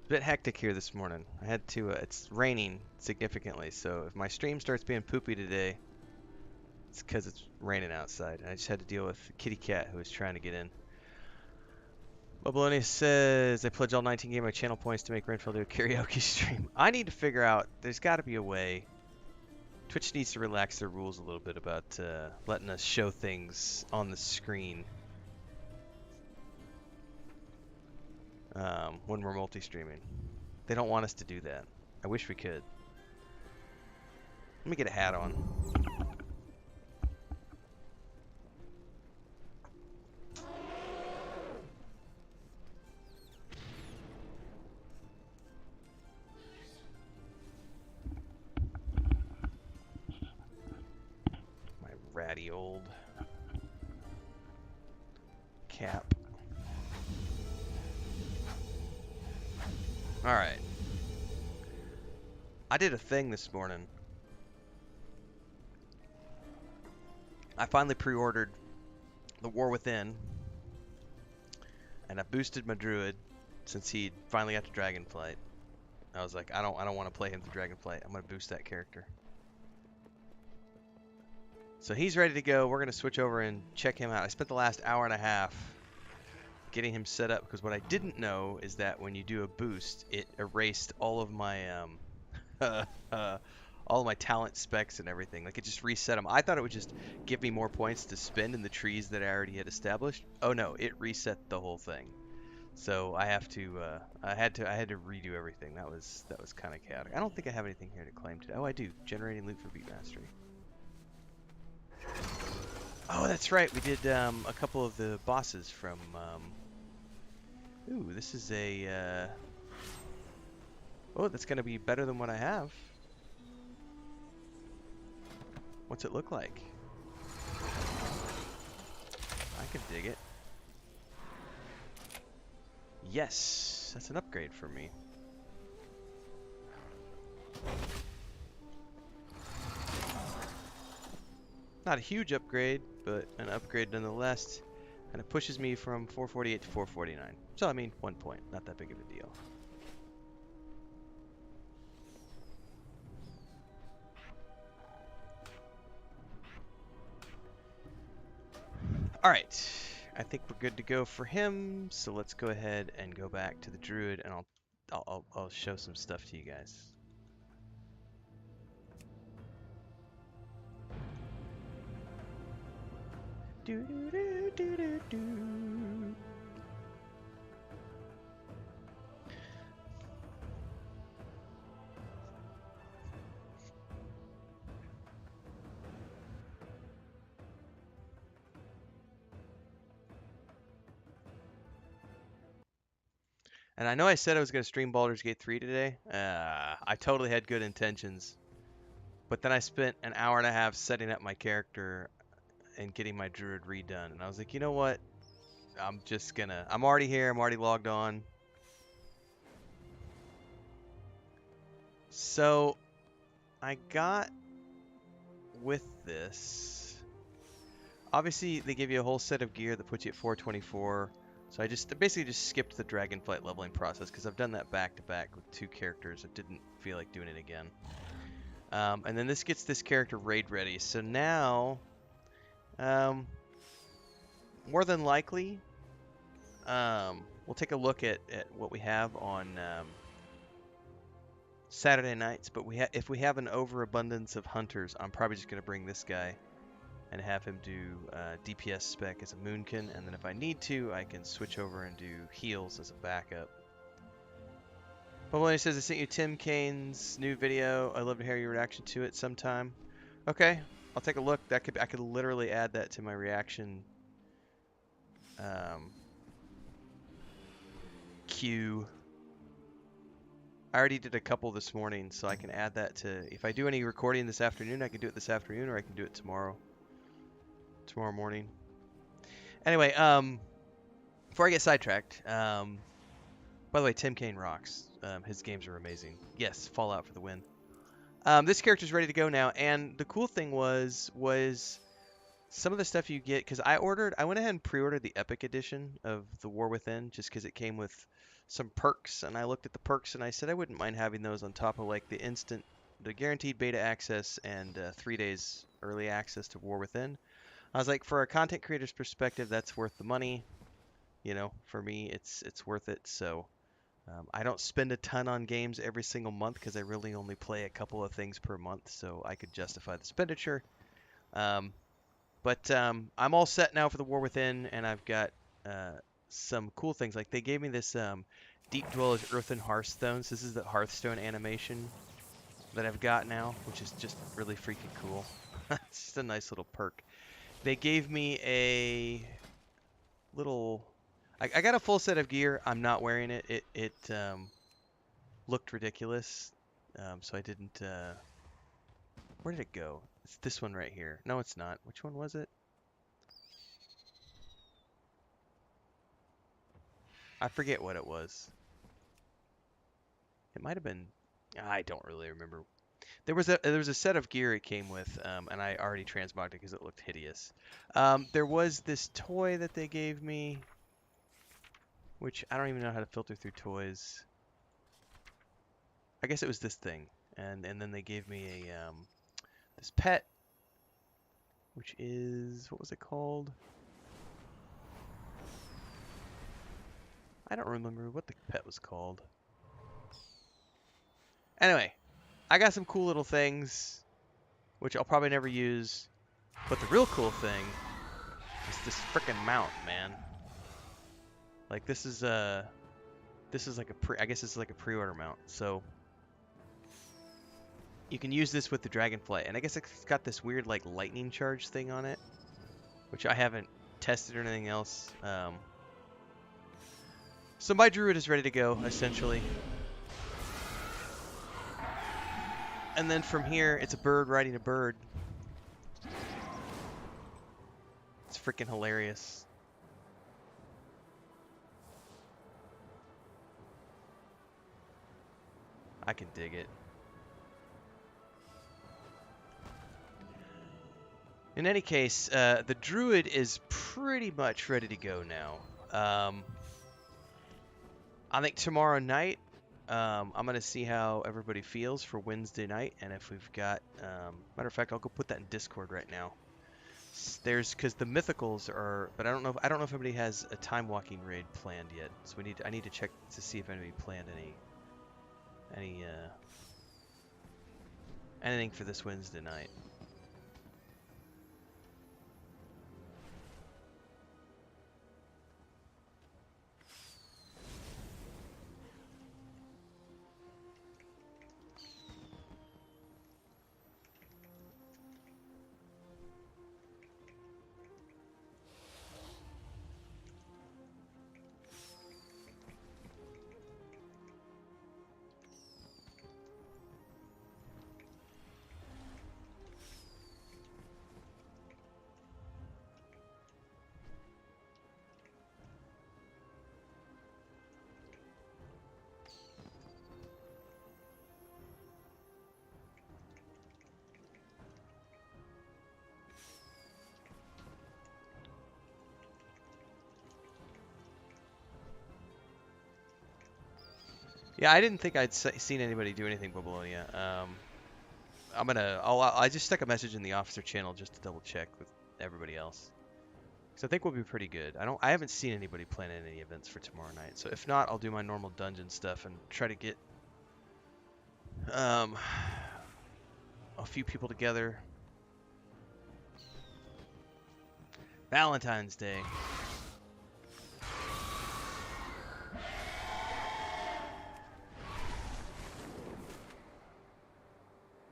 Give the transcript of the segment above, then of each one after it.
A bit hectic here this morning. I had to, it's raining significantly, so if my stream starts being poopy today, it's because it's raining outside. And I just had to deal with the kitty cat who was trying to get in. Babylonius says, I pledge all 19 Gamer channel points to make Renfail do a karaoke stream. I need to figure out, there's got to be a way. Twitch needs to relax their rules a little bit about letting us show things on the screen when we're multi-streaming. They don't want us to do that. I wish we could. Let me get a hat on. My ratty old cap. Alright. I did a thing this morning. I finally pre-ordered The War Within, and I boosted my Druid since he finally got to Dragonflight. I was like, I don't want to play him through Dragonflight. I'm gonna boost that character. So he's ready to go. We're gonna switch over and check him out. I spent the last hour and a half getting him set up because what I didn't know is that when you do a boost, it erased all of my all of my talent specs and everything. Like it just reset them. I thought it would just give me more points to spend in the trees that I already had established. Oh no, it reset the whole thing. So I have to I had to redo everything. That was kind of chaotic. I don't think I have anything here to claim today. Oh, I do. Generating loot for beat mastery. Oh, that's right. We did a couple of the bosses from ooh, this is a oh, that's going to be better than what I have. What's it look like? I can dig it. Yes, that's an upgrade for me. Not a huge upgrade, but an upgrade nonetheless. And it pushes me from 448 to 449. So, I mean, 1 point. Not that big of a deal. Alright. I think we're good to go for him. So let's go ahead and go back to the Druid, and I'll show some stuff to you guys. Do do do do do do. And I know I said I was going to stream Baldur's Gate 3 today. I totally had good intentions. But then I spent an hour and a half setting up my character and getting my Druid redone. And I was like, you know what? I'm already here. I'm already logged on. So I got with this. Obviously, they give you a whole set of gear that puts you at 424. So I basically just skipped the Dragonflight leveling process because I've done that back to back with 2 characters. I didn't feel like doing it again. And then this gets this character raid ready. So now, more than likely, we'll take a look at what we have on Saturday nights. But if we have an overabundance of hunters, I'm probably just going to bring this guy and have him do DPS spec as a Moonkin, and then if I need to, I can switch over and do heals as a backup. Babylonian says, I sent you Tim Kane's new video. I'd love to hear your reaction to it sometime. Okay, I'll take a look. I could literally add that to my reaction queue. I already did a couple this morning, so I can add that to... If I do any recording this afternoon, I can do it this afternoon, or I can do it tomorrow morning. Anyway, before I get sidetracked, by the way, Tim Kane rocks. His games are amazing. Yes, Fallout for the win. This character's ready to go now, and the cool thing was some of the stuff you get, because I went ahead and pre-ordered the Epic Edition of The War Within, just because it came with some perks, and I looked at the perks and I said I wouldn't mind having those on top of like the guaranteed beta access and 3 days early access to War Within. I was like, for a content creator's perspective, that's worth the money. You know, for me, it's worth it. So I don't spend a ton on games every single month because I really only play a couple of things per month, so I could justify the expenditure. Um, but I'm all set now for the War Within, and I've got some cool things. Like they gave me this Deep Dwellers Earthen Hearthstones. This is the Hearthstone animation that I've got now, which is just really freaking cool. It's just a nice little perk. They gave me a little... I got a full set of gear. I'm not wearing it. It looked ridiculous, so I didn't... Where did it go? It's this one right here. No, it's not. Which one was it? I forget what it was. It might have been... I don't really remember. There was a set of gear it came with, and I already transmogged it because it looked hideous. There was this toy that they gave me, which I don't even know how to filter through toys. I guess it was this thing, and then they gave me a this pet, which is, what was it called? I don't remember what the pet was called. Anyway, I got some cool little things, which I'll probably never use. But the real cool thing is this frickin' mount, man. Like this is like a I guess this is like a pre-order mount. So you can use this with the Dragonflight, and I guess it's got this weird like lightning charge thing on it, which I haven't tested or anything else. So my Druid is ready to go, essentially. And then from here, it's a bird riding a bird. It's freaking hilarious. I can dig it. In any case, the Druid is pretty much ready to go now. I think tomorrow night, I'm going to see how everybody feels for Wednesday night, and if we've got... matter of fact, I'll go put that in Discord right now. Because the mythicals are... But I don't know if anybody has a time walking raid planned yet. So I need to check to see if anybody planned anything for this Wednesday night. Yeah, I didn't think I'd seen anybody do anything Babylonia. I just stuck a message in the officer channel just to double check with everybody else. So I think we'll be pretty good. I haven't seen anybody planning any events for tomorrow night. So if not, I'll do my normal dungeon stuff and try to get a few people together. Valentine's Day.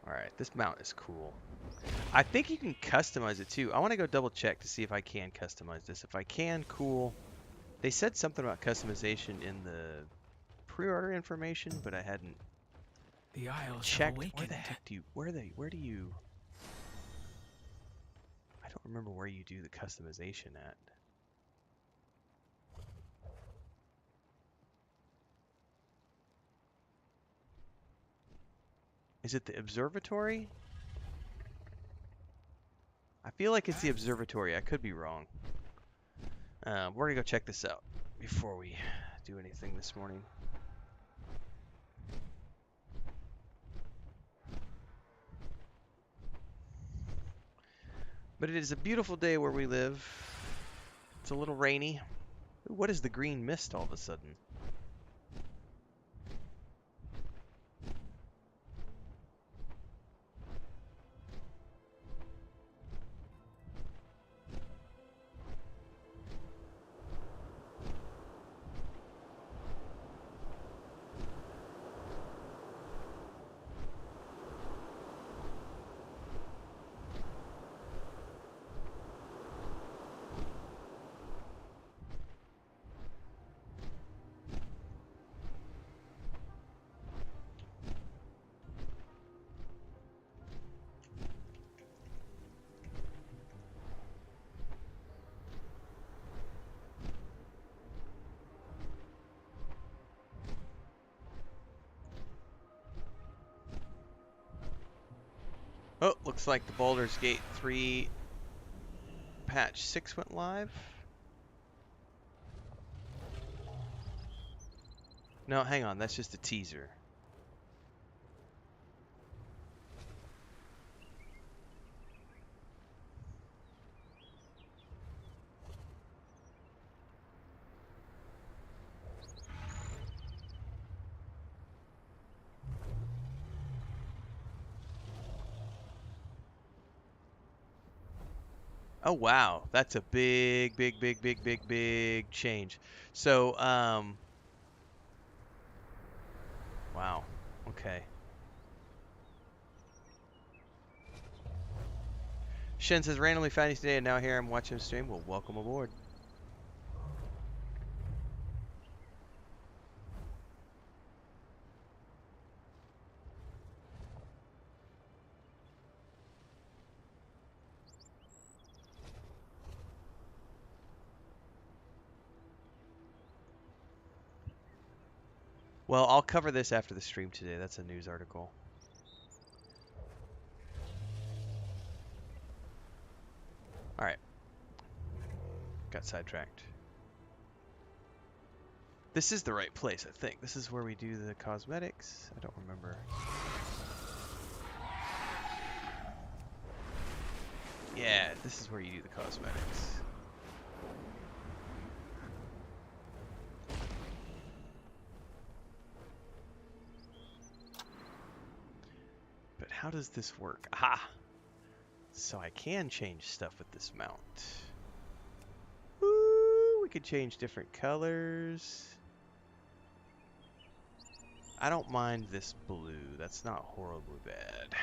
Alright, this mount is cool. I think you can customize it too. I want to go double check to see if I can customize this. If I can, cool. They said something about customization in the pre-order information, but I hadn't checked. Where the heck do you... Where do you... I don't remember where you do the customization at. Is it the observatory? I feel like it's the observatory. I could be wrong. We're gonna go check this out before we do anything this morning. But it is a beautiful day where we live. It's a little rainy. Ooh, what is the green mist all of a sudden? Oh, looks like the Baldur's Gate 3 patch 6 went live. No, hang on, that's just a teaser. Oh wow, that's a big, big, big, big, big, big change. So, wow, okay. Shen says, randomly found you today and now here I'm watching the stream. Well, welcome aboard. Well, I'll cover this after the stream today. That's a news article. All right. Got sidetracked. This is the right place, I think. This is where we do the cosmetics. I don't remember. Yeah, this is where you do the cosmetics. But how does this work? Aha! So I can change stuff with this mount. Woo! We could change different colors. I don't mind this blue. That's not horribly bad.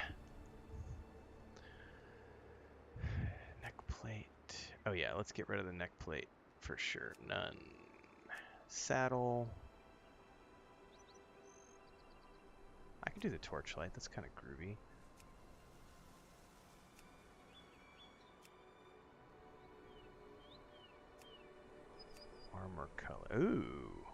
Neck plate. Oh yeah, let's get rid of the neck plate for sure. None. Saddle. I can do the torchlight. That's kind of groovy. Armor color. Ooh.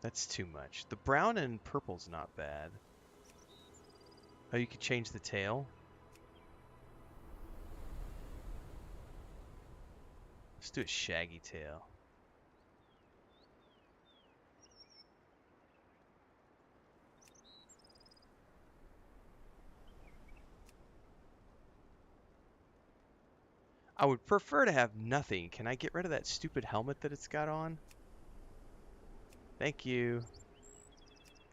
That's too much. The brown and purple's not bad. Oh, you could change the tail? Let's do a shaggy tail. I would prefer to have nothing. Can I get rid of that stupid helmet that it's got on? Thank you.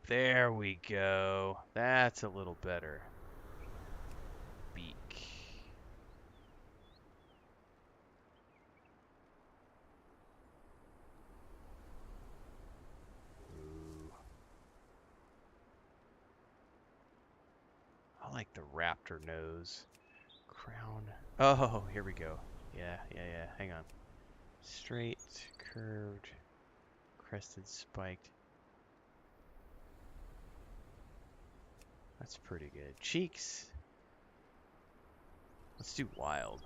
There we go. That's a little better. Beak. Ooh. I like the raptor nose. Crown. Oh, here we go. Yeah. Hang on. Straight, curved, crested, spiked. That's pretty good. Cheeks. Let's do wild.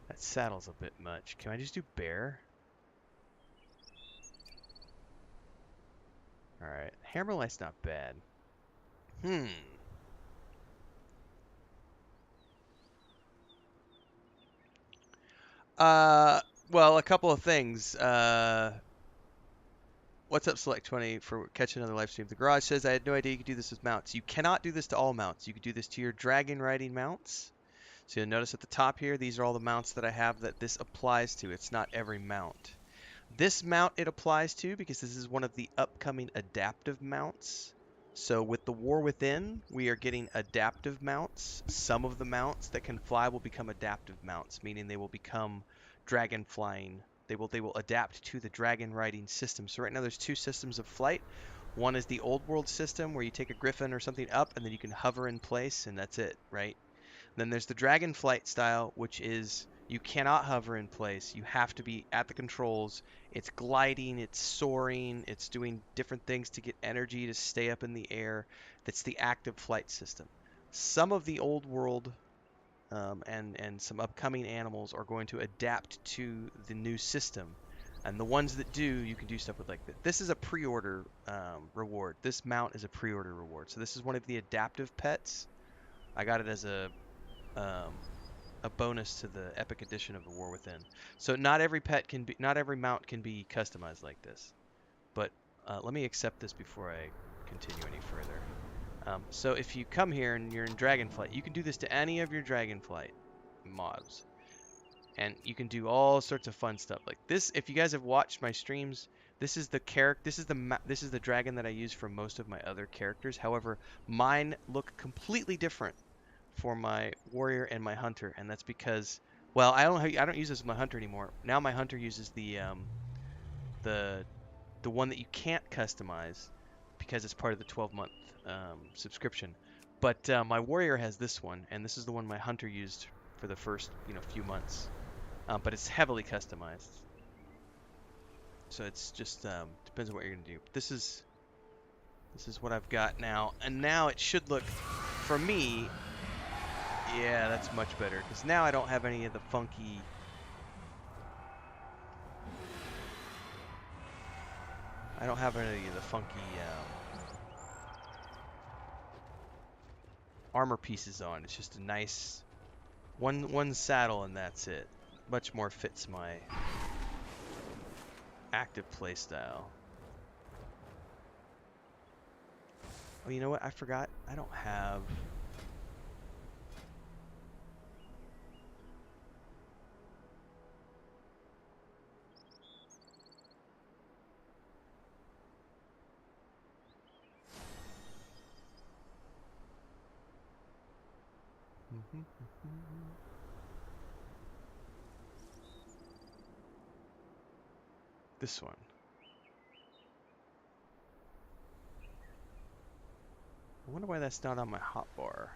That saddle's a bit much. Can I just do bear? Alright, Hammerlight's not bad. Well, a couple of things. What's up, Select 20, for catching another live stream. The Garage says, I had no idea you could do this with mounts. You cannot do this to all mounts. You could do this to your dragon riding mounts. So you'll notice at the top here, these are all the mounts that I have that this applies to. It's not every mount. This mount it applies to because this is one of the upcoming adaptive mounts. So with the War Within, we are getting adaptive mounts. Some of the mounts that can fly will become adaptive mounts, meaning they will become dragon flying. They will adapt to the dragon riding system. So right now there's two systems of flight. One is the old world system where you take a griffin or something up and then you can hover in place and that's it, right? Then there's the Dragonflight style, which is you cannot hover in place. You have to be at the controls. It's gliding, it's soaring, it's doing different things to get energy to stay up in the air. That's the active flight system. Some of the old world and some upcoming animals are going to adapt to the new system. And the ones that do, you can do stuff with like this. This is a pre-order reward. This mount is a pre-order reward. So this is one of the adaptive pets. I got it as a bonus to the Epic Edition of the War Within. So not every mount can be customized like this. But let me accept this before I continue any further. So if you come here and you're in Dragonflight, you can do this to any of your Dragonflight mobs. And you can do all sorts of fun stuff like this. If you guys have watched my streams, this is the this is the dragon that I use for most of my other characters. However, mine look completely different for my warrior and my hunter, and that's because, well, I don't use this with my hunter anymore. Now my hunter uses the one that you can't customize because it's part of the 12-month subscription. But my warrior has this one, and this is the one my hunter used for the first few months. But it's heavily customized, so it's just depends on what you're gonna do. This is what I've got now, and now it should look, for me. Yeah, that's much better, because now I don't have any of the funky... armor pieces on. It's just a nice one saddle and that's it. Much more fits my active playstyle. Oh, you know what? I forgot. I don't have... This one. I wonder why that's not on my hotbar.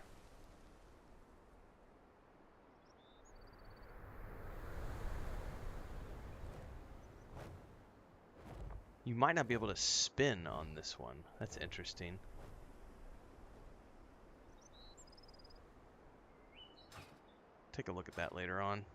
You might not be able to spin on this one. That's interesting. Take a look at that later on.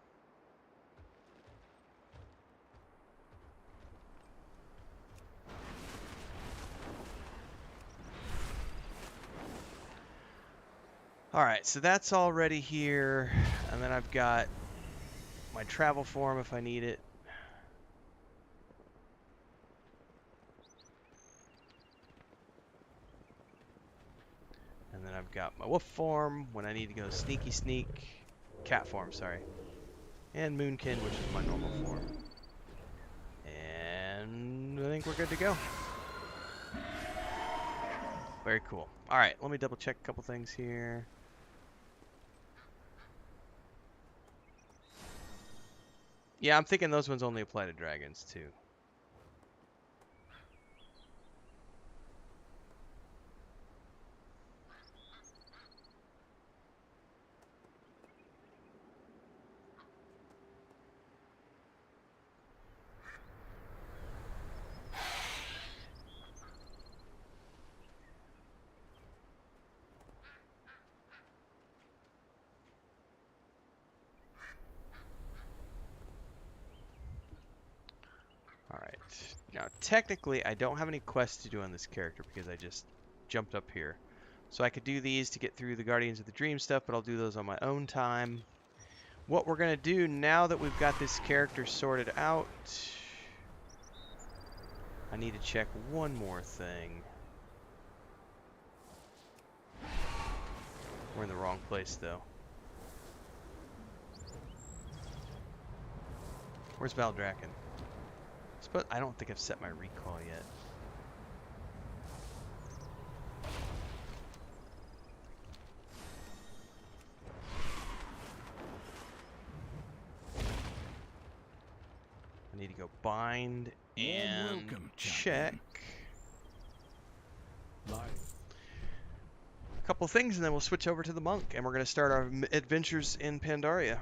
Alright, so that's already here, and then I've got my travel form if I need it. And then I've got my wolf form when I need to go sneaky sneak. Cat form, sorry. And Moonkin, which is my normal form. And I think we're good to go. Very cool. Alright, let me double check a couple things here. Yeah, I'm thinking those ones only apply to dragons, too. Now, technically, I don't have any quests to do on this character because I just jumped up here. So I could do these to get through the Guardians of the Dream stuff, but I'll do those on my own time. What we're going to do now that we've got this character sorted out, I need to check one more thing. We're in the wrong place, though. Where's Valdrakken? I don't think I've set my recall yet. I need to go bind and check a couple things, and then we'll switch over to the monk, and we're going to start our adventures in Pandaria.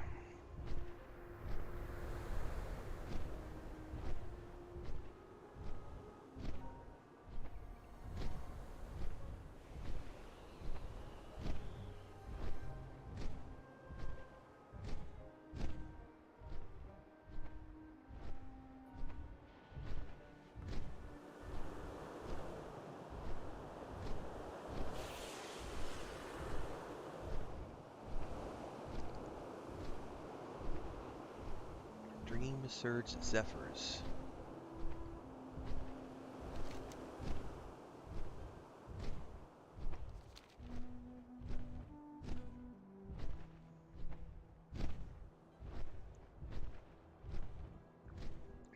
Surge Zephyrs.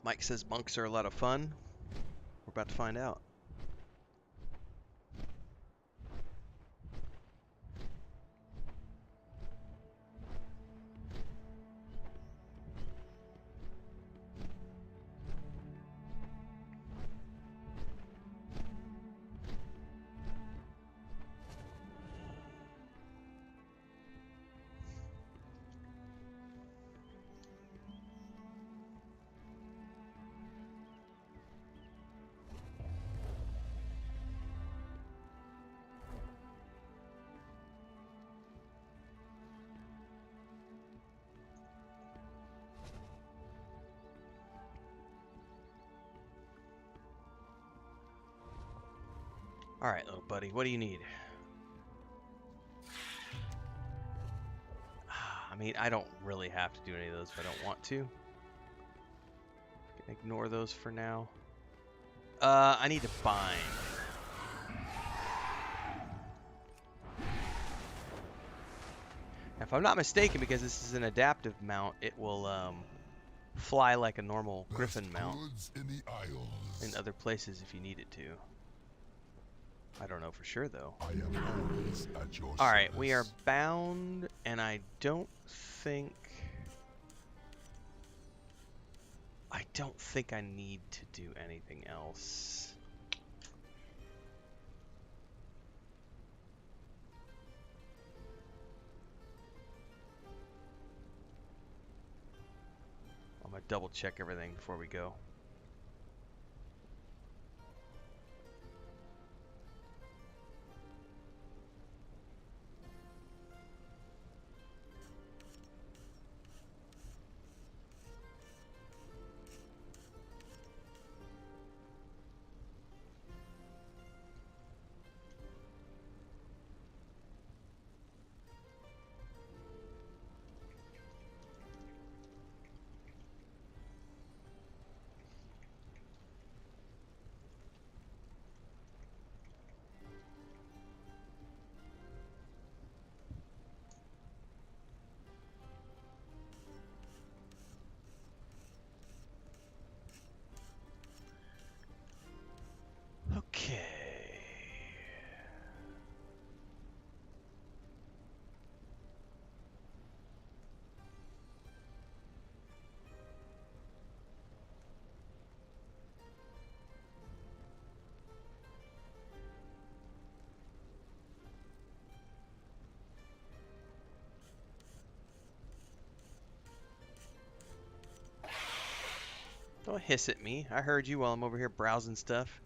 Mike says monks are a lot of fun. We're about to find out. Alright, little buddy, what do you need? I mean, I don't really have to do any of those if I don't want to. Can ignore those for now. I need to bind. If I'm not mistaken, because this is an adaptive mount, it will fly like a normal griffin mount in other places if you need it to. I don't know for sure, though. Alright, we are bound, and I don't think I need to do anything else. I'm gonna double check everything before we go. Okay. Don't hiss at me. I heard you while I'm over here browsing stuff.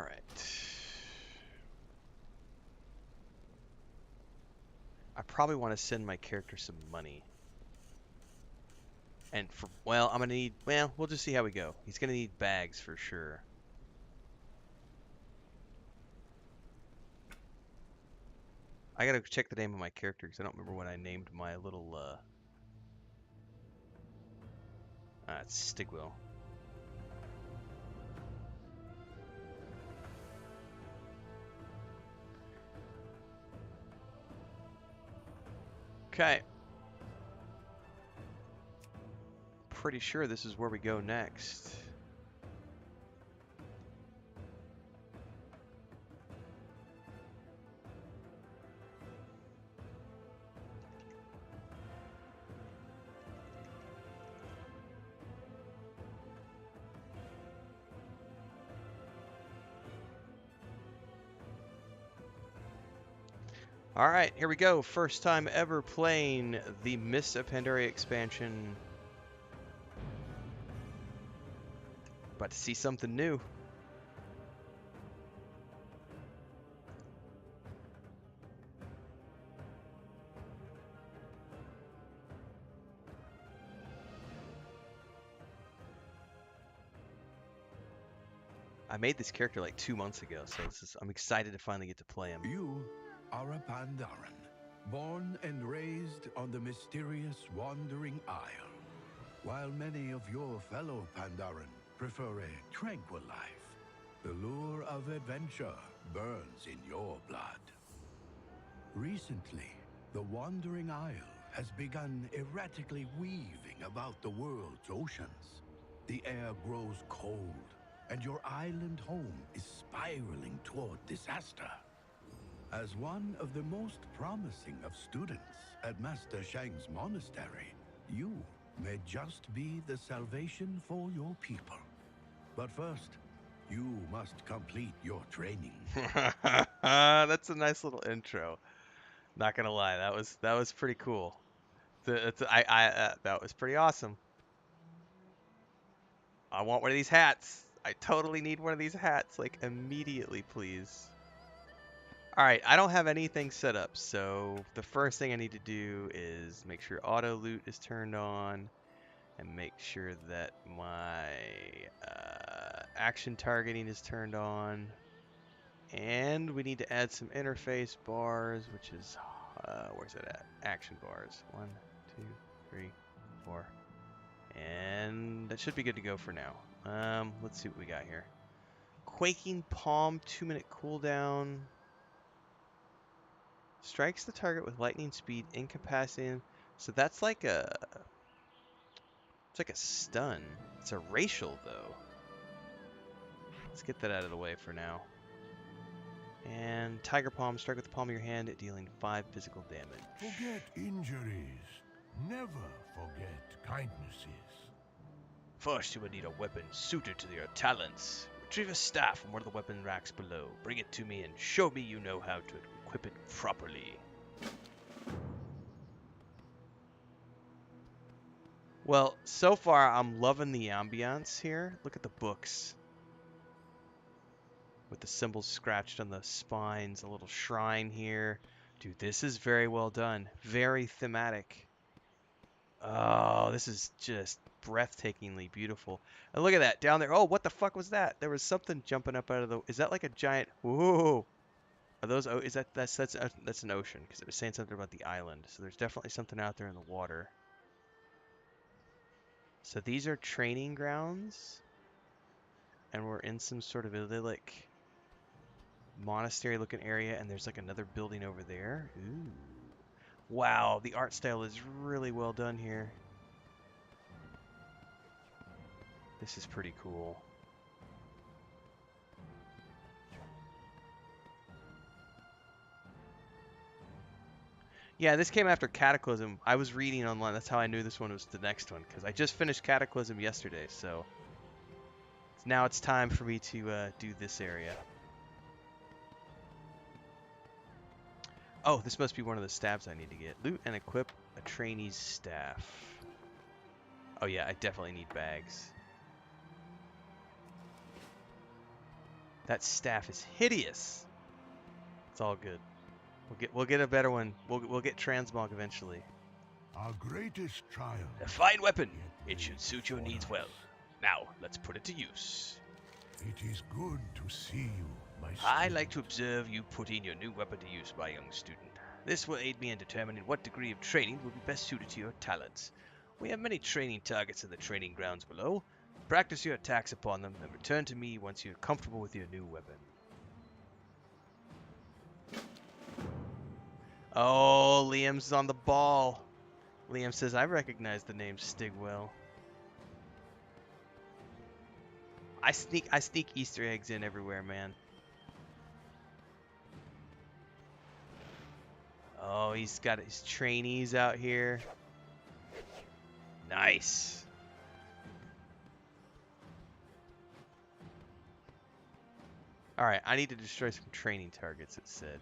Alright. I probably want to send my character some money. And for, well, I'm going to need, well, we'll just see how we go. He's going to need bags for sure. I got to check the name of my character because I don't remember what I named my little, it's Stigwell. Okay. Pretty sure this is where we go next. Alright, here we go. First time ever playing the Mists of Pandaria expansion. About to see something new. I made this character like 2 months ago, so I'm excited to finally get to play him. You are a Pandaren, born and raised on the mysterious Wandering Isle. While many of your fellow Pandaren prefer a tranquil life, the lure of adventure burns in your blood. Recently, the Wandering Isle has begun erratically weaving about the world's oceans. The air grows cold, and your island home is spiraling toward disaster. As one of the most promising of students at Master Shang's monastery, you may just be the salvation for your people. But first, you must complete your training. That's a nice little intro. Not gonna lie, that was pretty cool. That was pretty awesome. I want one of these hats. I totally need one of these hats, like immediately, please. Alright, I don't have anything set up, so the first thing I need to do is make sure auto loot is turned on, and make sure that my action targeting is turned on. And we need to add some interface bars, which is, where's it at? Action bars. 1, 2, 3, 4. And that should be good to go for now. Let's see what we got here. Quaking Palm, 2-minute cooldown. Strikes the target with lightning speed, incapacitating. So that's like a... It's like a stun. It's a racial, though. Let's get that out of the way for now. And Tiger Palm, strike with the palm of your hand, dealing 5 physical damage. Forget injuries. Never forget kindnesses. First, you will need a weapon suited to your talents. Retrieve a staff from one of the weapon racks below. Bring it to me and show me you know how to equip it properly. Well, so far I'm loving the ambiance here. Look at the books. With the symbols scratched on the spines, a little shrine here. Dude, this is very well done. Very thematic. Oh, this is just breathtakingly beautiful. And look at that down there. Oh, what the fuck was that? There was something jumping up out of the... Is that like a giant... Whoa! Are those... Oh, is that... That's an ocean, because it was saying something about the island. So there's definitely something out there in the water. So these are training grounds. And we're in some sort of idyllic monastery looking area, and there's like another building over there. Ooh. Wow, the art style is really well done here. This is pretty cool. Yeah, this came after Cataclysm. I was reading online. That's how I knew this one was the next one, because I just finished Cataclysm yesterday, so now it's time for me to do this area. Oh, this must be one of the stabs I need to get. Loot and equip a trainee's staff. Oh yeah, I definitely need bags. That staff is hideous. It's all good. We'll get a better one. We'll get transmog eventually. Our greatest trial. A fine weapon. Yet It should laid suit your needs before well. us. Now, let's put it to use. It is good to see you, my I student. like to observe you putting your new weapon to use, my young student. This will aid me in determining what degree of training will be best suited to your talents. We have many training targets in the training grounds below. Practice your attacks upon them and return to me once you're comfortable with your new weapon. Oh, Liam's on the ball. Liam says, I recognize the name Stigwell. I sneak Easter eggs in everywhere, man. Oh, he's got his trainees out here. Nice. Alright, I need to destroy some training targets, it said.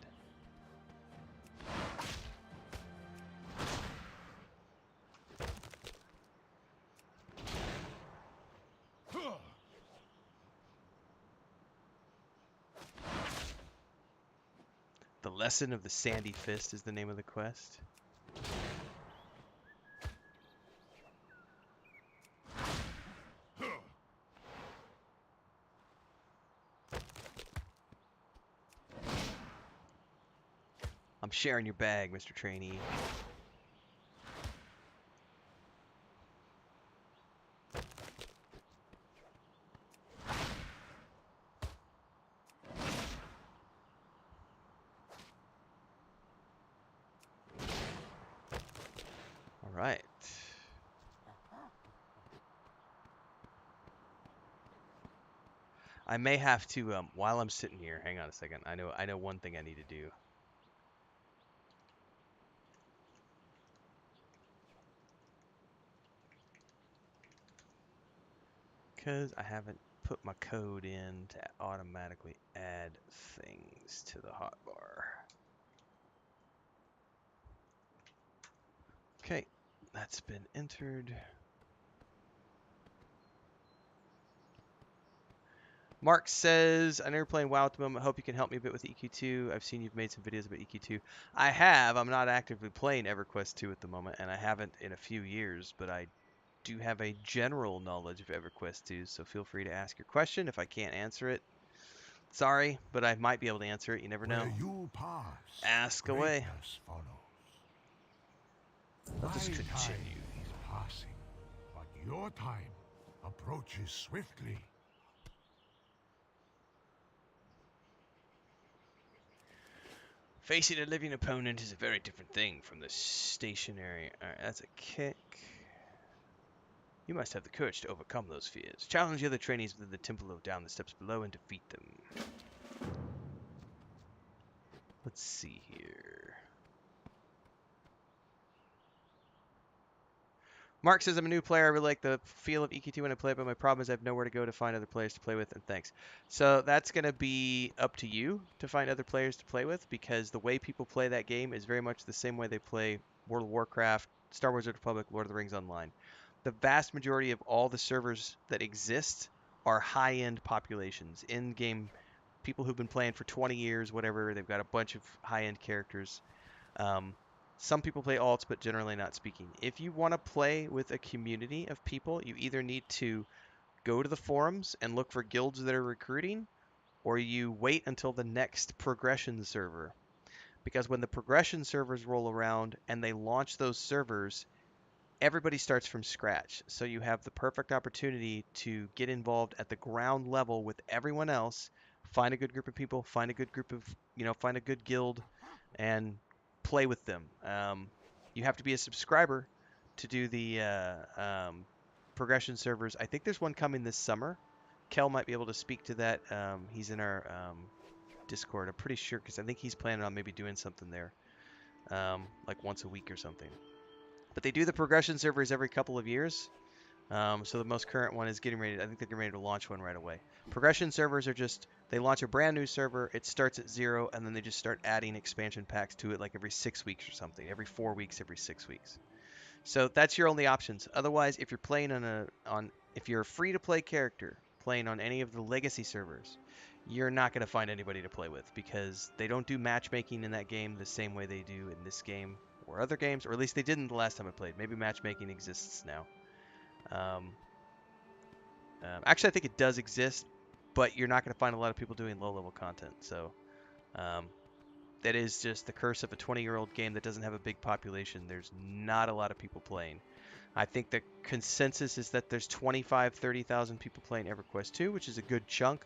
The Lesson of the Sandy Fist is the name of the quest. I'm sharing your bag, Mr. Trainee. Alright. I may have to, while I'm sitting here, hang on a second. I know one thing I need to do. Because I haven't put my code in to automatically add things to the hotbar. Okay, that's been entered. Mark says, I know you're playing WoW at the moment. I hope you can help me a bit with EQ2. I've seen you've made some videos about EQ2. I have. I'm not actively playing EverQuest 2 at the moment, and I haven't in a few years, but I do have a general knowledge of EverQuest 2, so feel free to ask your question. If I can't answer it, sorry, but I might be able to answer it. You never know. Where you pass, Ask away. greatness follows. Let us My continue. time is passing, but your time approaches swiftly. Facing a living opponent is a very different thing from the stationary. Alright, that's a kick. You must have the courage to overcome those fears. Challenge the other trainees within the temple or down the steps below and defeat them. Let's see here. Mark says, I'm a new player. I really like the feel of EQ2 when I play it, but my problem is I have nowhere to go to find other players to play with, and thanks. So that's going to be up to you to find other players to play with, because the way people play that game is very much the same way they play World of Warcraft, Star Wars: The Republic, Lord of the Rings Online. The vast majority of all the servers that exist are high-end populations, in-game people who've been playing for 20 years, whatever. They've got a bunch of high-end characters. Some people play alts, but generally not speaking. If you want to play with a community of people, you either need to go to the forums and look for guilds that are recruiting, or you wait until the next progression server. Because when the progression servers roll around and they launch those servers, everybody starts from scratch. So you have the perfect opportunity to get involved at the ground level with everyone else, find a good group of people, find a good group of, find a good guild, and play with them. You have to be a subscriber to do the progression servers. I think there's one coming this summer. Kel might be able to speak to that. He's in our Discord. I'm pretty sure, because I think he's planning on maybe doing something there, like once a week or something. But they do the progression servers every couple of years. So the most current one is getting ready. I think they're getting ready to launch one right away. Progression servers are just, they launch a brand new server. It starts at 0, and then they just start adding expansion packs to it, like every 6 weeks or something. Every 4 weeks, every 6 weeks. So that's your only options. Otherwise, if you're playing if you're a free to play character, playing on any of the legacy servers, you're not going to find anybody to play with because they don't do matchmaking in that game the same way they do in this game or other games, or at least they didn't the last time I played. Maybe matchmaking exists now. Actually, I think it does exist, but you're not going to find a lot of people doing low-level content. So that is just the curse of a 20-year-old game that doesn't have a big population. There's not a lot of people playing. I think the consensus is that there's 25, 30,000 people playing EverQuest 2, which is a good chunk,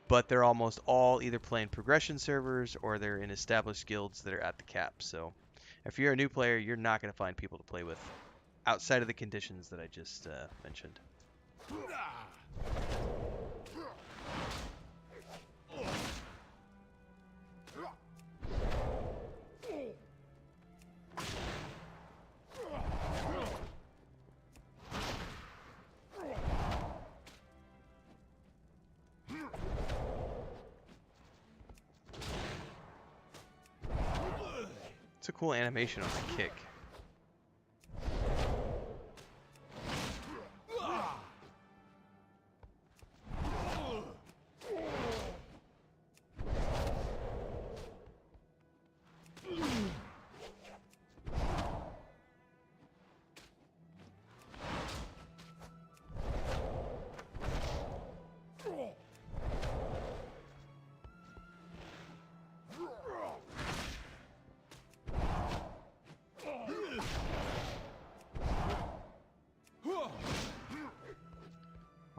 but they're almost all either playing progression servers or they're in established guilds that are at the cap. So if you're a new player, you're not going to find people to play with outside of the conditions that I just mentioned. It's a cool animation on the kick.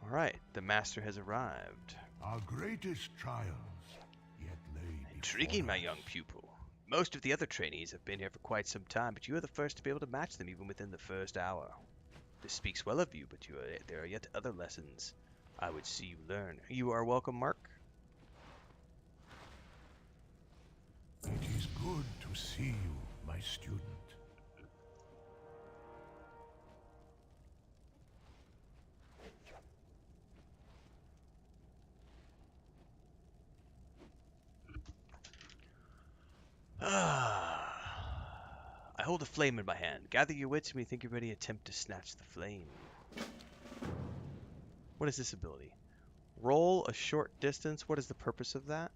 Alright, the master has arrived. Our greatest trials yet lay Intriguing, before my young us. pupil. Most of the other trainees have been here for quite some time, but you are the first to be able to match them even within the first hour. This speaks well of you, but there are yet other lessons I would see you learn. You are welcome, Mark. It is good to see you, my student. I hold a flame in my hand. Gather your wits and think you're ready to attempt to snatch the flame. What is this ability? Roll a short distance. What is the purpose of that?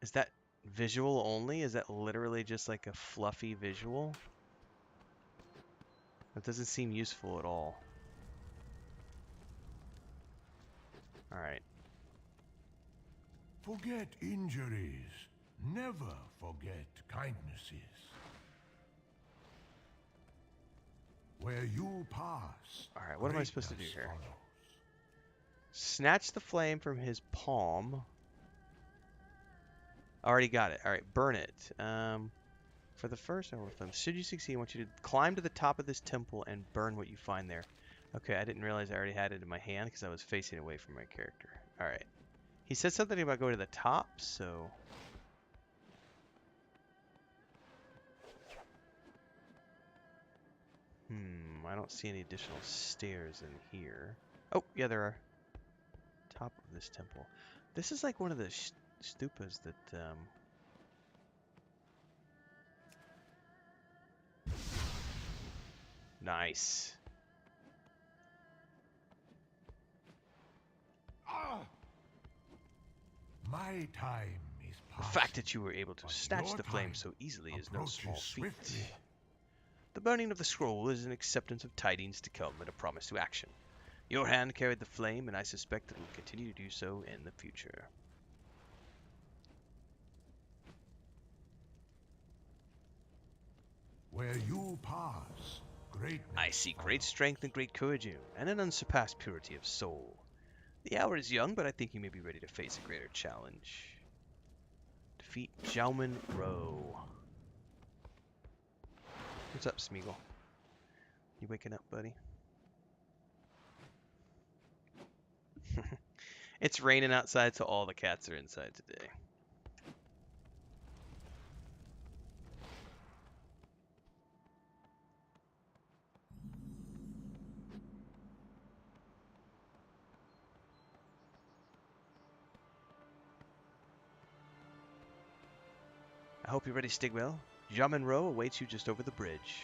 Is that visual only? Is that literally just like a fluffy visual? That doesn't seem useful at all. Alright. Forget injuries. Never forget kindnesses. Where you pass. Alright, what am I supposed to do greatness here? follows. Snatch the flame from his palm. Already got it. Alright, burn it. For the first hour of flame, should you succeed, I want you to climb to the top of this temple and burn what you find there. Okay, I didn't realize I already had it in my hand because I was facing away from my character. Alright. He said something about going to the top, so... I don't see any additional stairs in here. Oh, yeah, there are. Top of this temple. This is like one of the stupas that, Nice. My time is The past. fact that you were able to But snatch your the flame time so easily is no approaches small feat. swiftly. The burning of the scroll is an acceptance of tidings to come and a promise to action. Your hand carried the flame, and I suspect that it will continue to do so in the future. Where you pass, greatness I see great follows. strength and great courage in you, and an unsurpassed purity of soul. The hour is young, but I think you may be ready to face a greater challenge. Defeat Xiaoman Rowe. What's up, Smeagol? You waking up, buddy? It's raining outside, so all the cats are inside today. I hope you're ready, Stigwell. Xiaoman Rowe awaits you just over the bridge.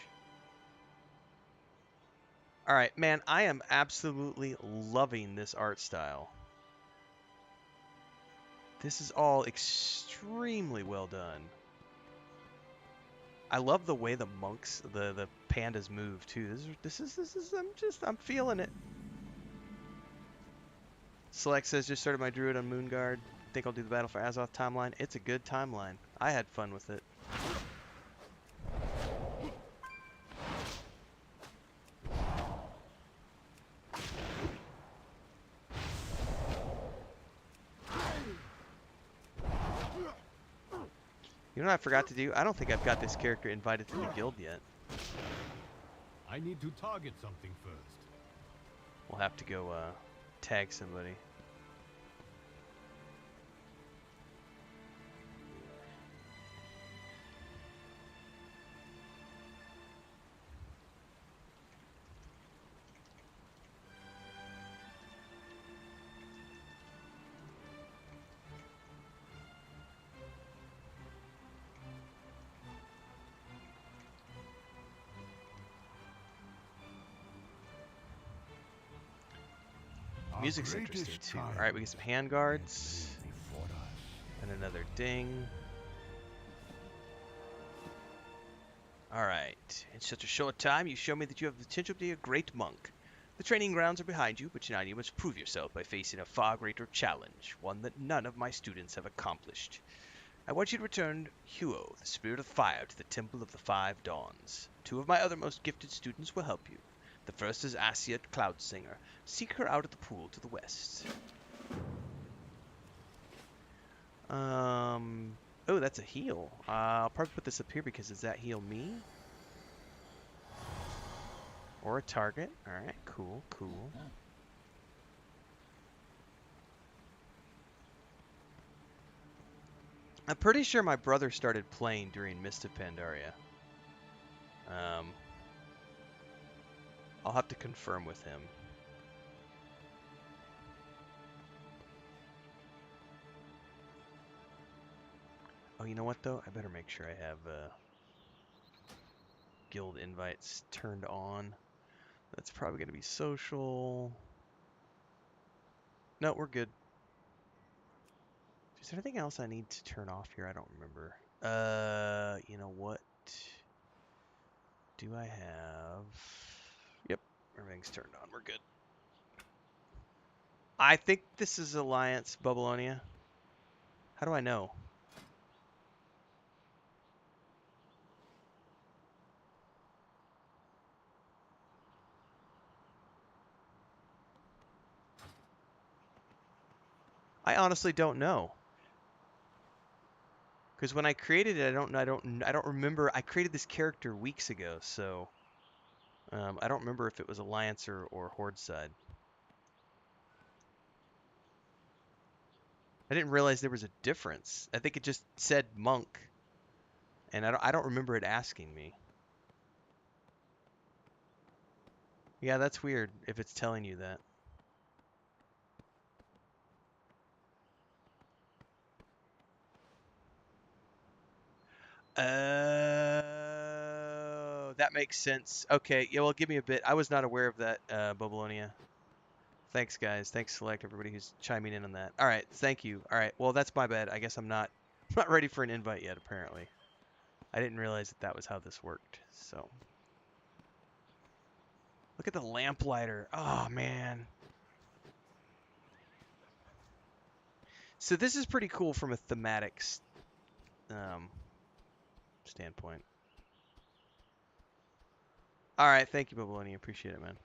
All right, man, I am absolutely loving this art style. This is all extremely well done. I love the way the monks, the pandas move too. This is I'm feeling it. Select says just started my Druid on Moonguard. Think I'll do the Battle for Azeroth timeline. It's a good timeline. I had fun with it. You know what I forgot to do? I don't think I've got this character invited to the guild yet. I need to target something first. We'll have to go tag somebody. Music's interesting too. Alright, we get some hand guards. And another ding. Alright. In such a short time, you show me that you have the potential to be a great monk. The training grounds are behind you, but now you must prove yourself by facing a far greater challenge, one that none of my students have accomplished. I want you to return Huo, the Spirit of Fire, to the Temple of the Five Dawns. 2 of my other most gifted students will help you. The first is Asia Cloudsinger. Seek her out at the pool to the west. Oh, that's a heal. I'll probably put this up here because does that heal me? Or a target. Alright, cool, cool. I'm pretty sure my brother started playing during Mist of Pandaria. I'll have to confirm with him. Oh, you know what though? I better make sure I have guild invites turned on. That's probably going to be social. No, we're good. Is there anything else I need to turn off here? I don't remember. You know what? Do I have... Yep, everything's turned on. We're good. I think this is Alliance Babylonia. How do I know? I honestly don't know. Because when I created it, I don't remember. I created this character weeks ago, so I don't remember if it was Alliance or Horde side. I didn't realize there was a difference. I think it just said monk, and I don't remember it asking me. Yeah, that's weird if it's telling you that. Oh, that makes sense. Okay, yeah, well, give me a bit. I was not aware of that, Babylonia. Thanks, guys. Thanks, Select, everybody who's chiming in on that. All right, thank you. All right, well, that's my bad. I guess I'm not ready for an invite yet, apparently. I didn't realize that was how this worked, so. Look at the lamplighter. Oh, man. So this is pretty cool from a thematic standpoint. All right, thank you, Babylonia. Appreciate it, man.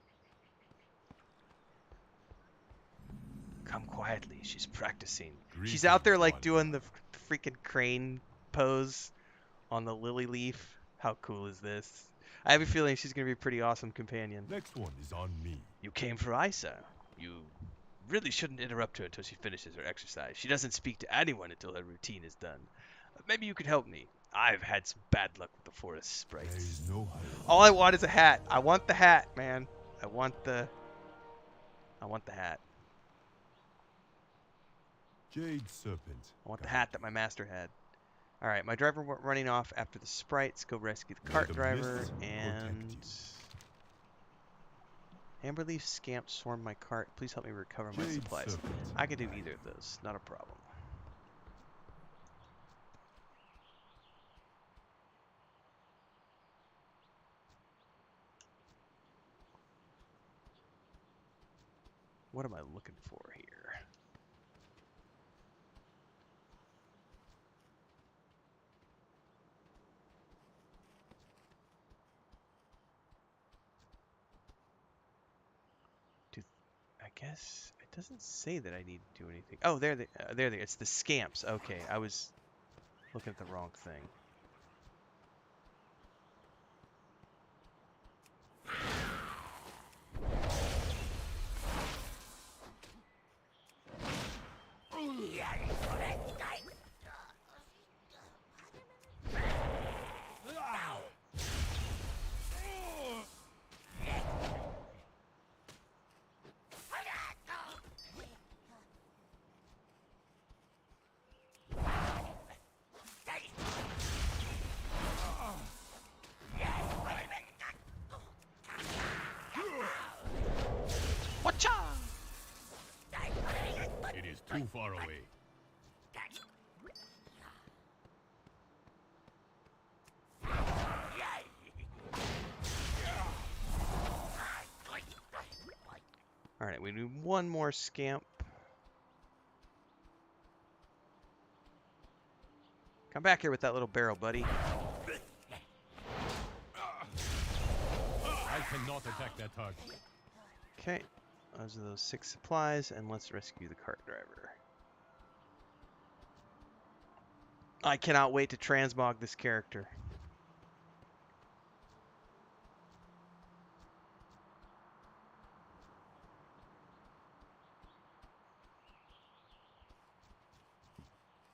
Come quietly. She's practicing. She's out there like doing the freaking crane pose on the lily leaf. How cool is this? I have a feeling she's going to be a pretty awesome companion. Next one is on me. You came for Isa. You really shouldn't interrupt her until she finishes her exercise. She doesn't speak to anyone until her routine is done. Maybe you could help me. I've had some bad luck with the forest sprites. There is no All I want is a hat. I want the hat, man. I want the hat. Jade Serpent. I want the hat that my master had. Alright, my driver went running off after the sprites. Go rescue the cart driver and... Amberleaf scamp swarmed my cart. Please help me recover my Jade supplies. serpent. I can do either of those. Not a problem. What am I looking for here? I guess it doesn't say that I need to do anything. Oh, there they. It's the scamps. Okay, I was looking at the wrong thing. It is too far away. Alright, we need one more scamp. Come back here with that little barrel, buddy. I cannot attack that target. Okay, those are those 6 supplies, and let's rescue the cart driver. I cannot wait to transmog this character.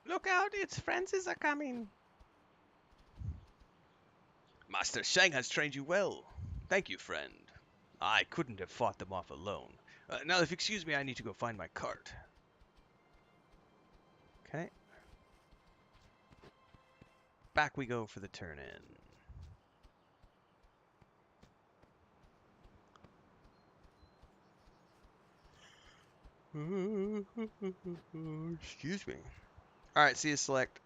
Look out, its Francis are coming. Master Shang has trained you well. Thank you, friend. I couldn't have fought them off alone. Now, if you excuse me, I need to go find my cart. Okay. Back we go for the turn-in. Excuse me. Alright, see you, select.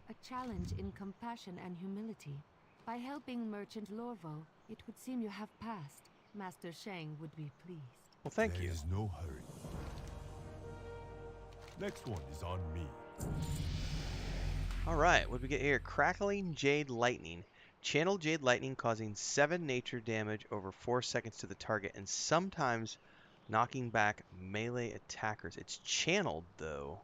A challenge in compassion and humility. By helping Merchant Lorvo, it would seem you have passed. Master Shang would be pleased. Well, thank you. There is no hurry. Next one is on me. Alright, what do we get here? Crackling Jade Lightning. Channel Jade Lightning causing 7 nature damage over 4 seconds to the target and sometimes knocking back melee attackers. It's channeled, though.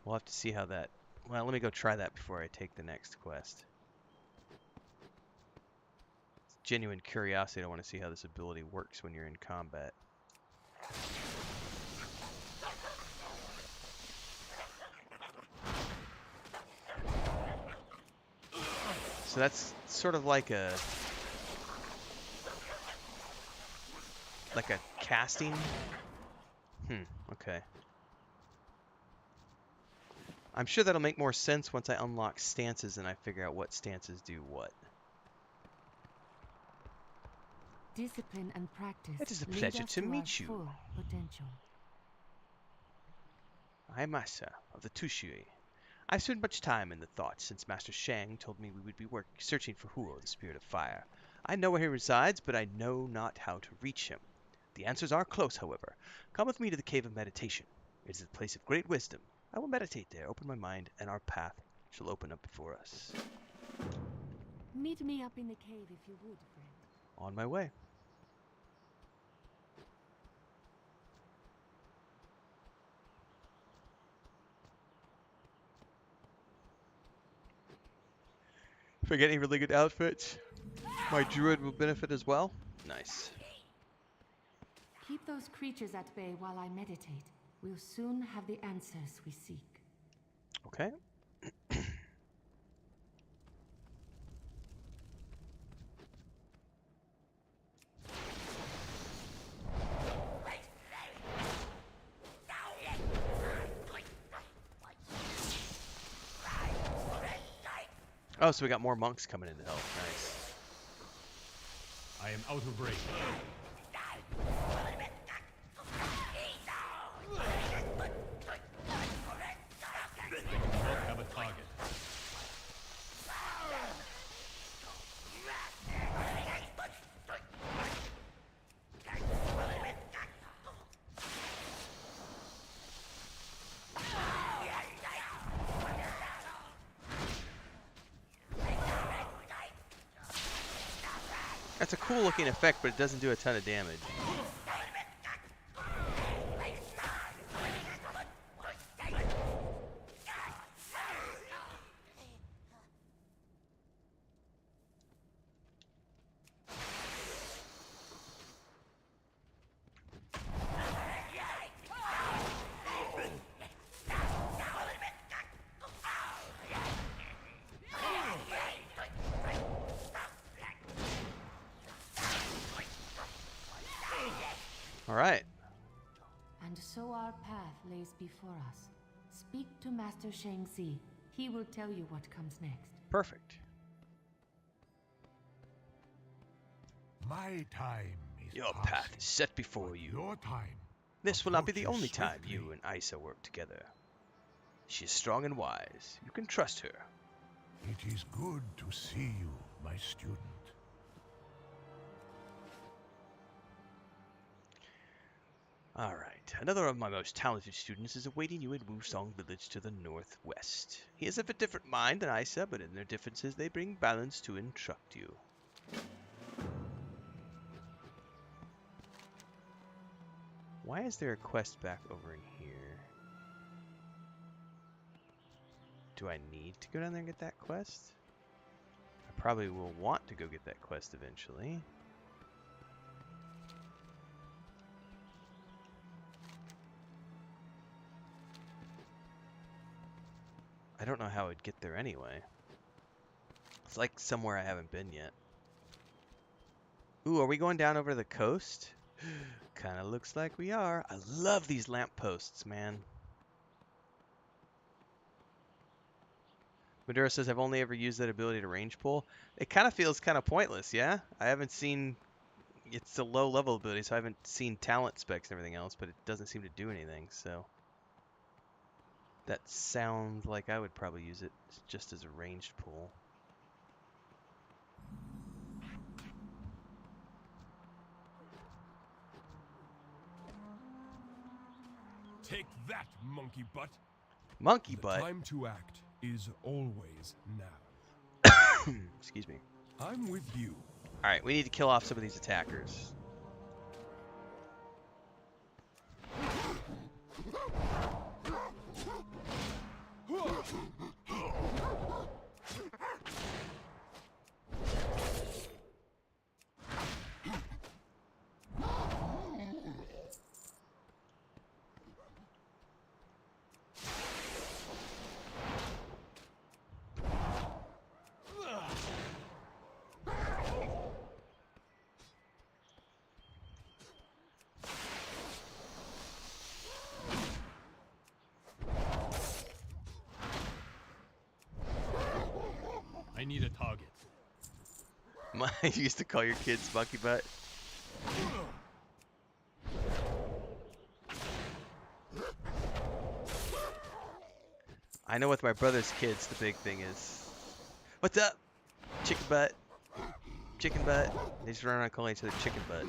We'll have to see how that... Well, let me go try that before I take the next quest. It's genuine curiosity. I want to see how this ability works when you're in combat. So that's sort of like a casting. Okay. I'm sure that'll make more sense once I unlock stances and I figure out what stances do what. Discipline and practice. It is a lead pleasure us to our meet you. full potential. I am Masa of the Tushui. I've spent much time in the thoughts since Master Shang told me we would be searching for Huo, the Spirit of Fire. I know where he resides, but I know not how to reach him. The answers are close, however. Come with me to the Cave of Meditation. It is a place of great wisdom. I will meditate there, open my mind, and our path shall open up before us. Meet me up in the cave if you would, friend. On my way. If I get any really good outfits, my Druid will benefit as well. Nice. Keep those creatures at bay while I meditate. We'll soon have the answers we seek. Okay. Oh, so we got more monks coming in to help. Nice. I am out of range. Don't have a target. That's a cool looking effect, but it doesn't do a ton of damage. All right. And so our path lays before us. Speak to Master Shang Zi. He will tell you what comes next. Perfect. My time is Your passing, path is set before but you. Your time. This will not be the approaches only time swiftly. you and Isa work together. She is strong and wise. You can trust her. It is good to see you, my student. Alright, another of my most talented students is awaiting you in Wusong Village to the northwest. He is of a different mind than Isa, but in their differences they bring balance to instruct you. Why is there a quest back over in here? Do I need to go down there and get that quest? I probably will want to go get that quest eventually. I don't know how I'd get there anyway. It's like somewhere I haven't been yet. Ooh, are we going down over the coast? Kinda looks like we are. I love these lampposts, man. Madura says, I've only ever used that ability to range pull. It kind of feels kind of pointless, yeah? I haven't seen... It's a low level ability, so I haven't seen talent specs and everything else, but it doesn't seem to do anything, so... That sounds like I would probably use it just as a ranged pull. Take that, monkey butt. Monkey The butt? time to act is always now. Excuse me. I'm with you. Alright, we need to kill off some of these attackers. I need a target. You used to call your kids monkey butt? I know with my brother's kids, the big thing is, what's up? Chicken butt. Chicken butt. They just run around calling each other chicken butt.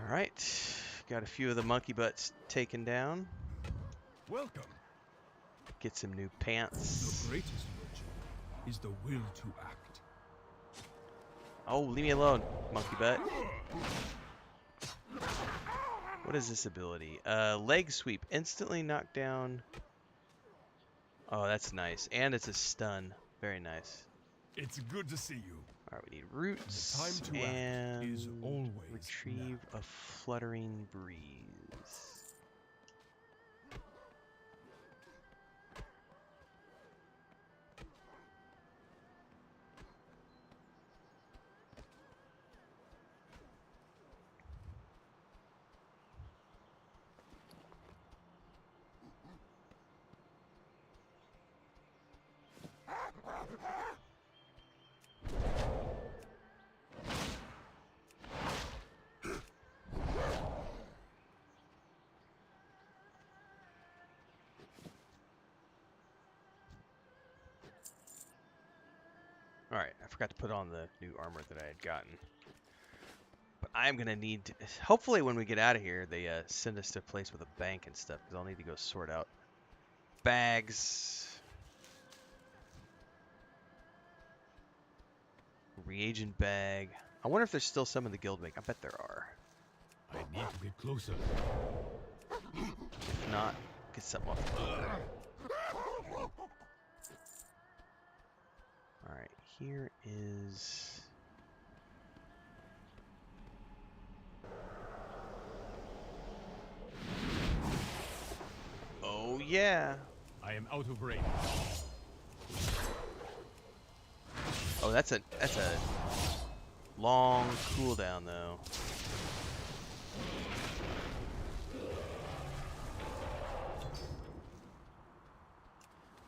Alright, got a few of the monkey butts taken down. Welcome. Get some new The pants. greatest virtue is the will to act. Oh, leave me alone, monkey butt. What is this ability? Leg sweep. Instantly knock down. Oh, that's nice. And it's a stun. Very nice. It's good to see you. All right, we need roots time to act and is always retrieve a fluttering breeze. Alright, I forgot to put on the new armor that I had gotten. But I'm going to need to, hopefully when we get out of here, they send us to a place with a bank and stuff, because I'll need to go sort out bags, reagent bag. I wonder if there's still some in the guild bank. I bet there are. I need to get closer. If not, get something off the boat. Alright, here is... Oh yeah! I am out of range. Oh, that's a long cooldown though.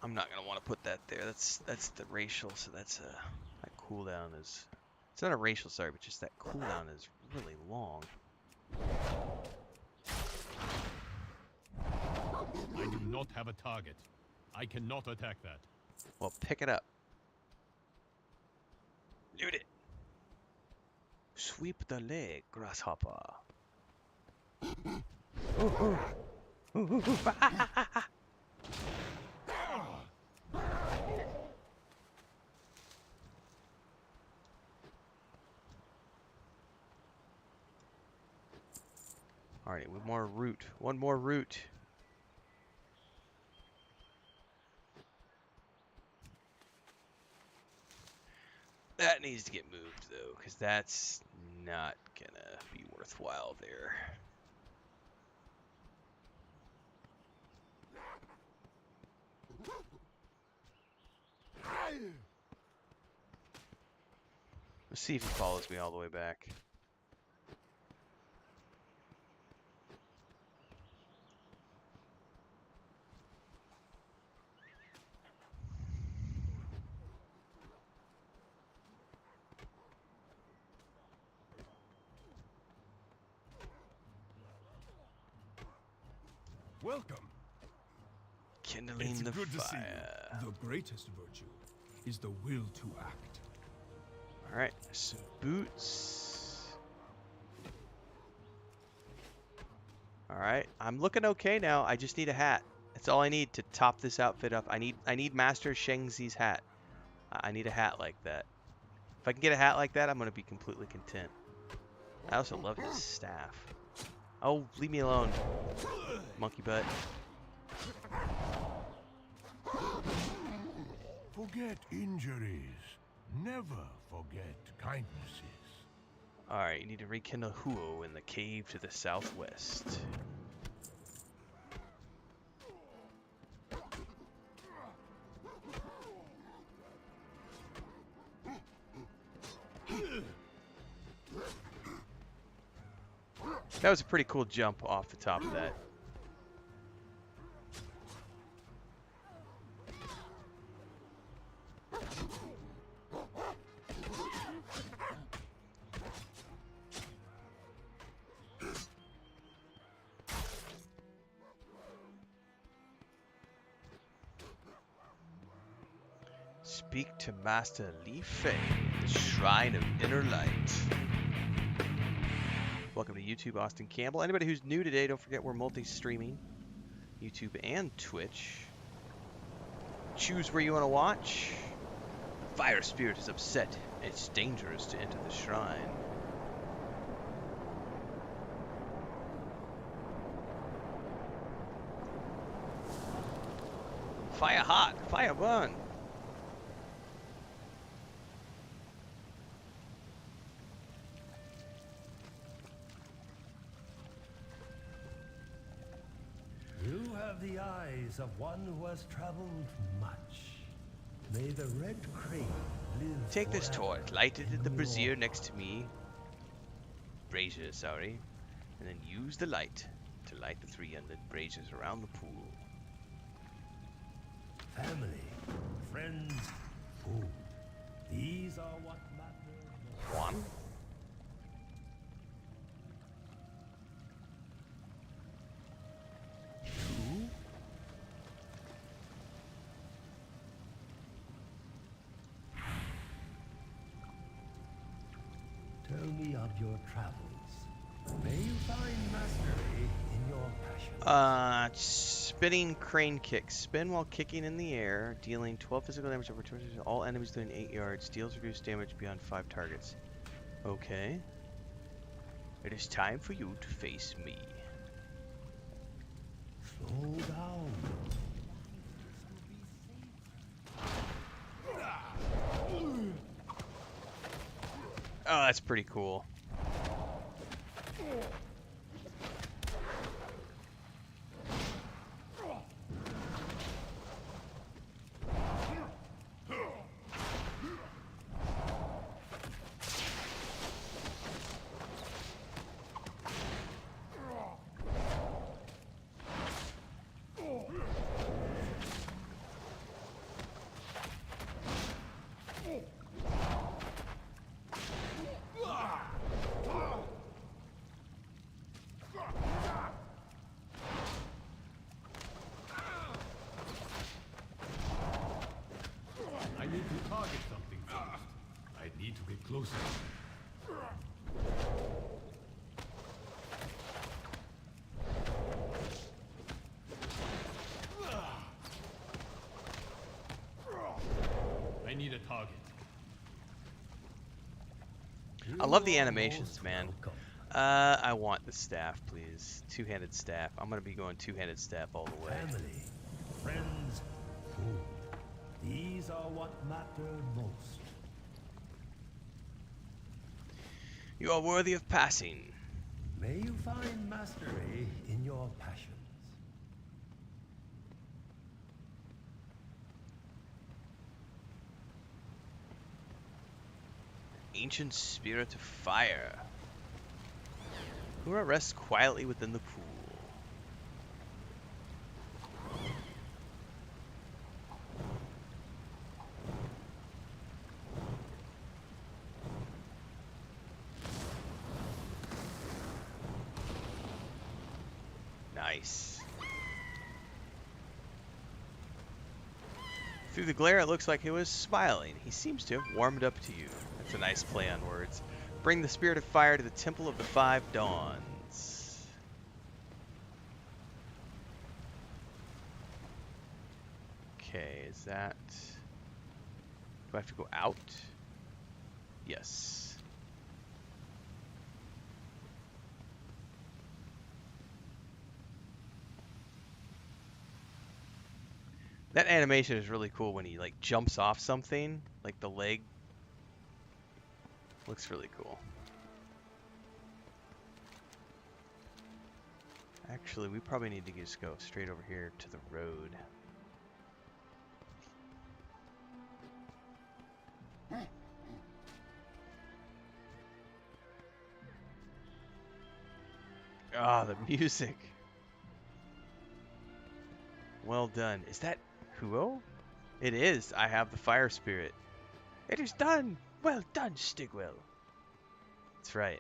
I'm not gonna want to put that there. That's the racial, so that's that cooldown is. It's not a racial, sorry, but just that cooldown is really long. I do not have a target. I cannot attack that. Well, pick it up. Loot it. Sweep the leg, grasshopper. Ooh, ooh. Ooh, ooh, ooh. Alright, one more root. One more root. That needs to get moved though, because that's not gonna be worthwhile there. Let's see if he follows me all the way back. Welcome. Kindling It's the good to see fire. you. The greatest virtue is the will to act. Alright, some boots. Alright, I'm looking okay now. I just need a hat. That's all I need to top this outfit up. I need Master Shengzi's hat. I need a hat like that. If I can get a hat like that, I'm going to be completely content. I also love his staff. Oh, leave me alone, monkey butt. Forget injuries. Never forget kindnesses. Alright, you need to rekindle Huo in the cave to the southwest. That was a pretty cool jump off the top of that. Speak to Master Renfail, the Shrine of Inner Light. Welcome to YouTube, Austin Campbell. Anybody who's new today, don't forget we're multi-streaming. YouTube and Twitch. Choose where you want to watch. Fire Spirit is upset. It's dangerous to enter the shrine. Fire hot, fire burn. have the eyes of one who has traveled much. May the red crane live Take this forever torch, light it in the your brazier next heart. to me. Brazier, sorry. And then use the light to light the 3 unlit braziers around the pool. Family, friends, food. These are what matter most. 1. Tell me of your travels. May you find mastery in your passion. Spinning crane kick. Spin while kicking in the air, dealing 12 physical damage over 200 to all enemies within 8 yards. Deals reduced damage beyond 5 targets. Okay. It is time for you to face me. Slow down. Oh, that's pretty cool. I need to target something first. I need to get closer. I need a target. I love the animations, man. I want the staff, please. Two-handed staff. I'm gonna be going two-handed staff all the way. Family, friends, food. These are what matter most. You are worthy of passing. May you find mastery in your passions. Ancient spirit of fire. Who rests quietly within the pool. Nice. Through the glare, it looks like he was smiling. He seems to have warmed up to you. That's a nice play on words. Bring the spirit of fire to the Temple of the Five Dawns. Okay, is that... Do I have to go out? Yes. That animation is really cool when he like jumps off something, like the leg. Looks really cool. Actually, we probably need to just go straight over here to the road. Ah, the music. Well done. Is that Huo? It is. I have the fire spirit. It is done. Well done, Stigwell. That's right.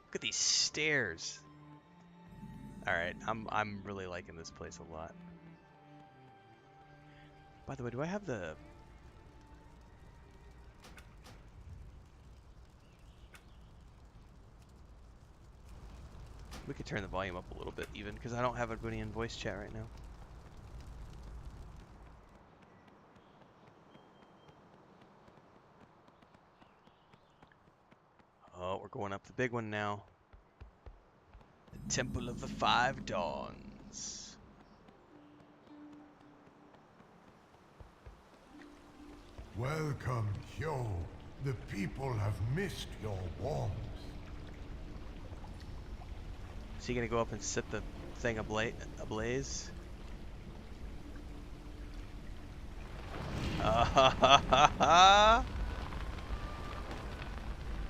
Look at these stairs. All right, I'm really liking this place a lot. By the way, do I have the... We could turn the volume up a little bit even, because I don't have everybody in voice chat right now. Oh, we're going up the big one now. The Temple of the Five Dawns. Welcome, Hyo. The people have missed your warmth. Is he gonna go up and set the thing ablaze?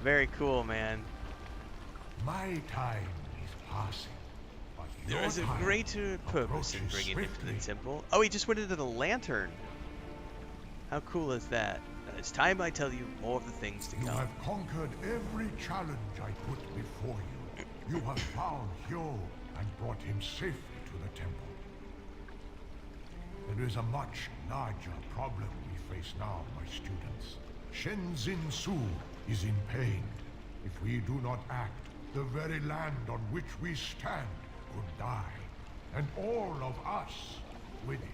Very cool, man. My time is passing, but There your is a time greater purpose in approaches bringing him to swiftly. the temple. Oh, he just went into the lantern. How cool is that? Now it's time I tell you more of the things to You come. have conquered every challenge I put before you. You have found Hyo and brought him safely to the temple. There is a much larger problem we face now, my students. Shenzin Su is in pain. If we do not act, the very land on which we stand could die, and all of us with it.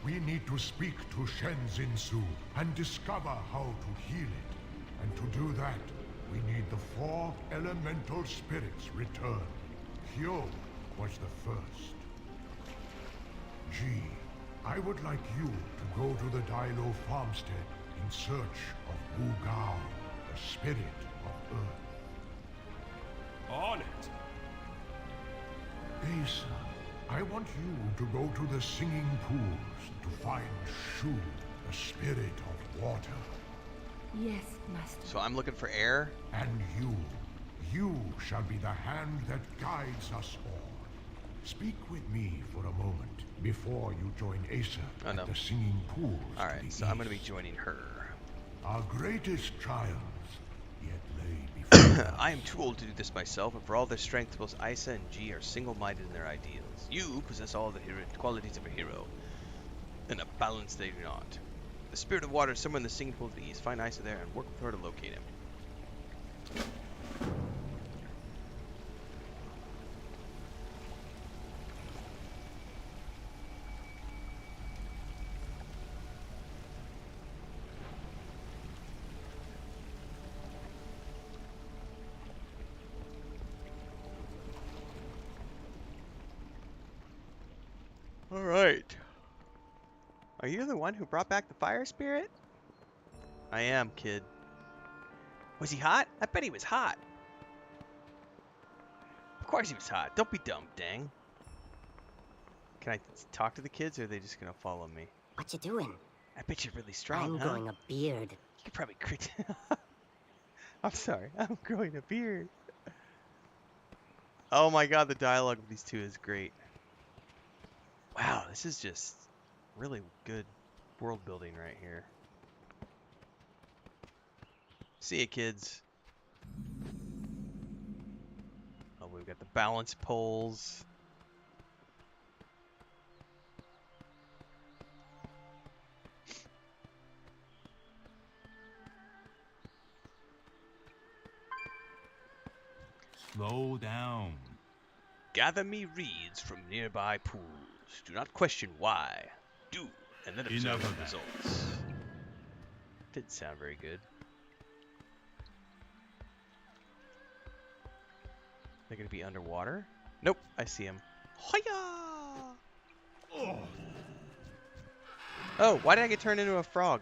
We need to speak to Shenzin Su and discover how to heal it. And to do that, we need the 4 elemental spirits returned. Hyo was the first. G, I would like you to go to the Dailo farmstead in search of Wu Gao, the spirit of Earth. On it. Asa, I want you to go to the singing pools to find Shu, the spirit of water. Yes, Master. So I'm looking for air. And you shall be the hand that guides us all. Speak with me for a moment before you join Asa Oh, no. at the singing pools. All to right, the so I'm going to be east. joining her. Our greatest trials yet lay before us. I am too old to do this myself, and for all their strength, both Isa and G are single-minded in their ideals. You possess all the qualities of a hero, and a balance they do not. The spirit of water is somewhere in the singing pool to the east. Find Isa there and work with her to locate him. Alright. Are you the one who brought back the fire spirit? I am, kid. Was he hot? I bet he was hot. Of course he was hot. Don't be dumb, dang. Can I talk to the kids, or are they just gonna follow me? What you doing? I bet you're really strong, I'm huh? growing a beard. You could probably crit. I'm sorry. I'm growing a beard. Oh my god, the dialogue of these two is great. Wow, this is just really good world building right here. See ya, kids. Oh, we've got the balance poles. Slow down. Gather me reeds from nearby pools. Do not question why. Do, and then observe Enough the of that. results. Didn't sound very good. They're gonna be underwater? Nope, I see him. Hoya! Oh, why did I get turned into a frog?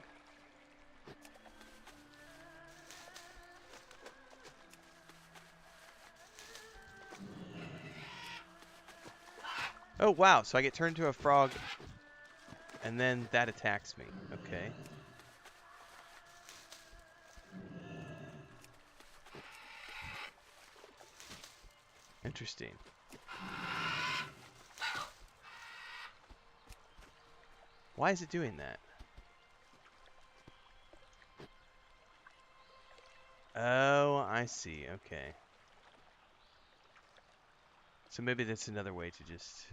Oh, wow, so I get turned into a frog, and then that attacks me. Okay. Interesting. Why is it doing that? Oh, I see. Okay. So maybe that's another way to just...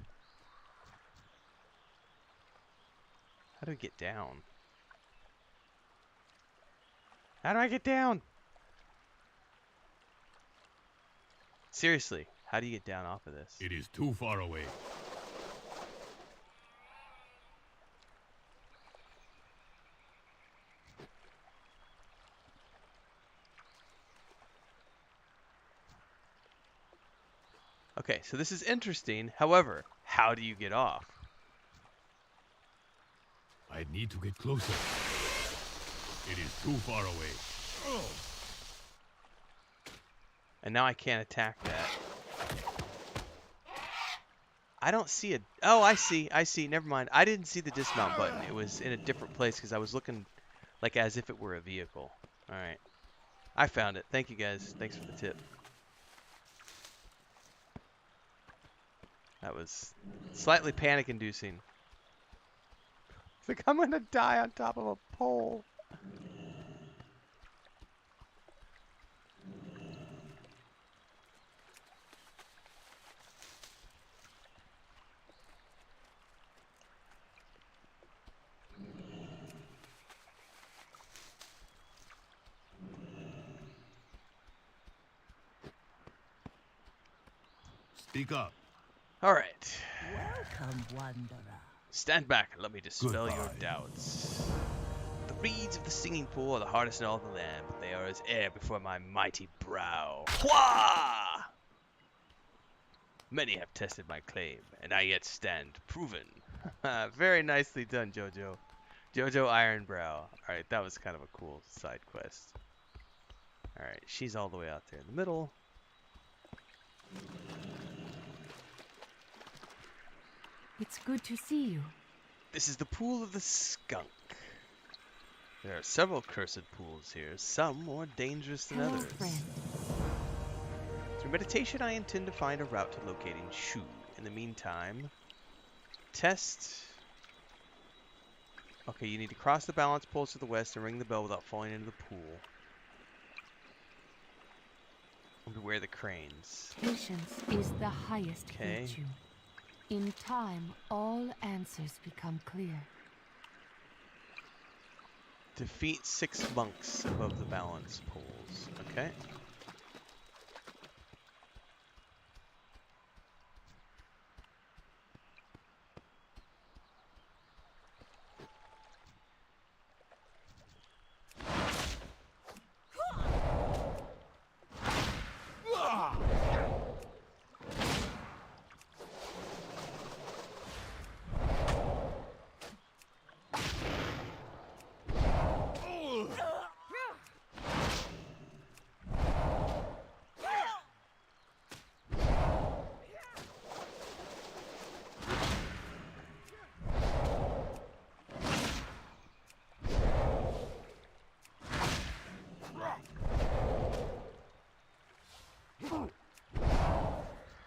How do I get down? How do I get down? Seriously, how do you get down off of this? It is too far away. Okay, so this is interesting. However, how do you get off? I need to get closer. It is too far away. And now I can't attack that. I don't see a... Oh, I see. I see. Never mind. I didn't see the dismount button. It was in a different place because I was looking like as if it were a vehicle. All right. I found it. Thank you, guys. Thanks for the tip. That was slightly panic-inducing. It's like, I'm going to die on top of a pole. Speak up. All right. Welcome, wanderer. Stand back and let me dispel your Goodbye. doubts. The reeds of the singing pool are the hardest in all the land, but they are as air before my mighty brow. Hwah! Many have tested my claim, and I yet stand proven. Very nicely done, Jojo. Jojo Ironbrow. Alright, that was kind of a cool side quest. Alright, she's all the way out there in the middle. It's good to see you. This is the Pool of the Skunk. There are several cursed pools here, some more dangerous than Hello, others. friend. Through meditation, I intend to find a route to locating Shu. In the meantime, test... Okay, you need to cross the balance poles to the west and ring the bell without falling into the pool. And beware the cranes. Patience is the highest Okay. virtue. In time, all answers become clear. Defeat 6 monks above the balance poles. Okay.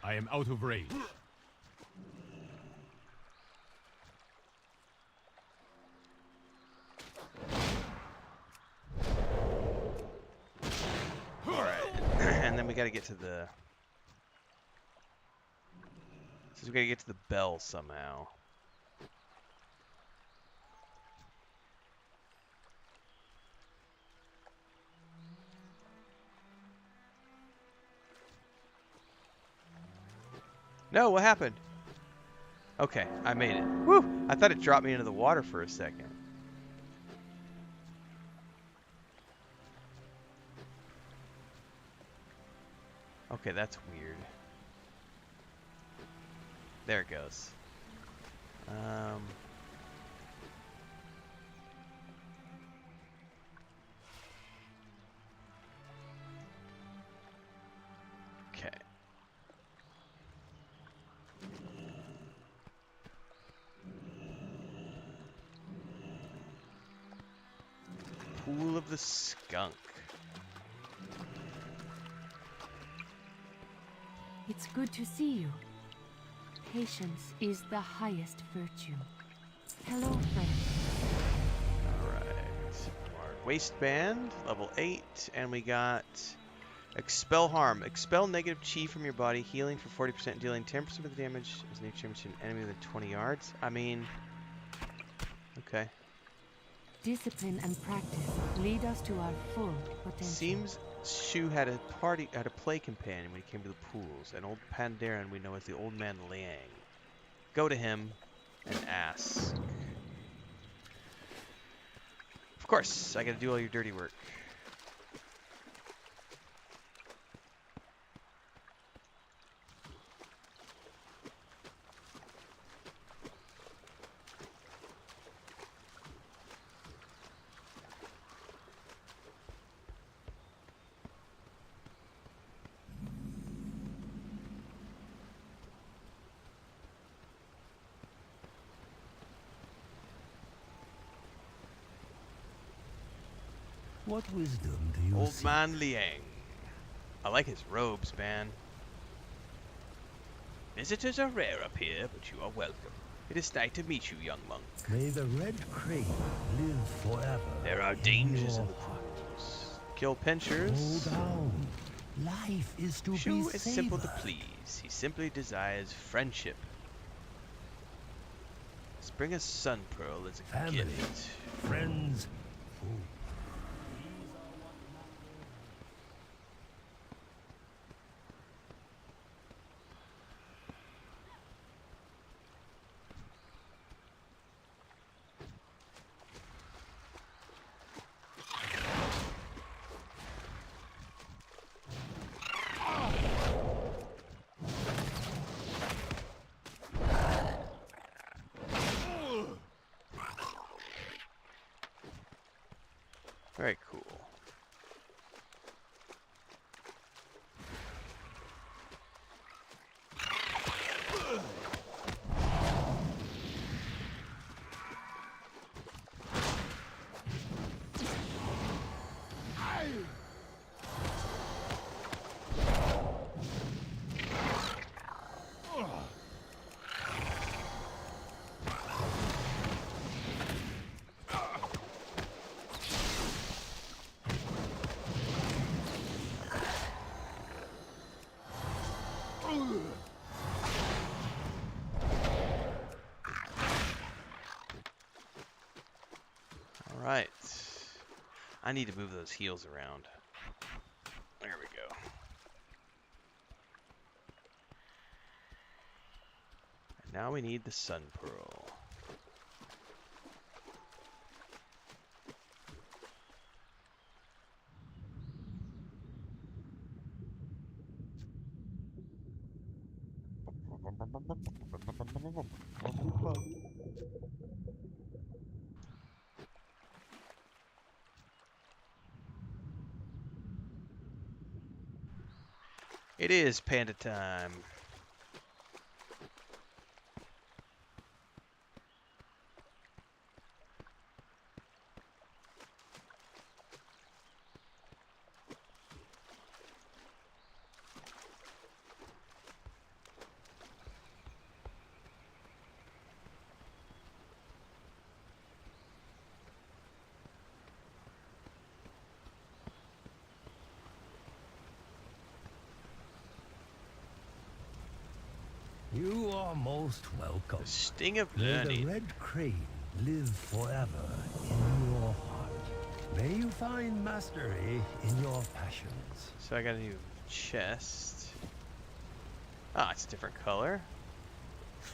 I am out of range. Alright. And then we gotta get to the... So we gotta get to the bell somehow. No, what happened? Okay, I made it. Woo! I thought it dropped me into the water for a second. Okay, that's weird. There it goes. Okay. Pool of the Skunk. It's good to see you. Patience is the highest virtue. Hello, friend. Alright. Our waistband, level 8, and we got Expel Harm. Expel negative chi from your body, healing for 40%, dealing 10% of the damage as an damage to an enemy within 20 yards. I mean, okay. Discipline and practice lead us to our full potential. Seems Shu had a play companion when he came to the pools, an old Pandaren we know as the Old Man Liang. Go to him and ask. Of course, I gotta do all your dirty work. What wisdom do you Old seek? Man Liang. I like his robes, man. Visitors are rare up here, but you are welcome. It is nice to meet you, young monk. May the red crane live forever. There are in dangers in your the heart. cruise. Kill Slow pinchers. down. Life is to Shu be is simple to savored. please. He simply desires friendship. Let's bring a sun pearl as a Family, gift. friends, food. Very cool. Alright. I need to move those heals around. There we go. And now we need the sun pearl. It is panda time. You are most welcome. The sting of May the learning. red crane live forever in your heart. May you find mastery in your passions. So I got a new chest. Ah, it's a different color.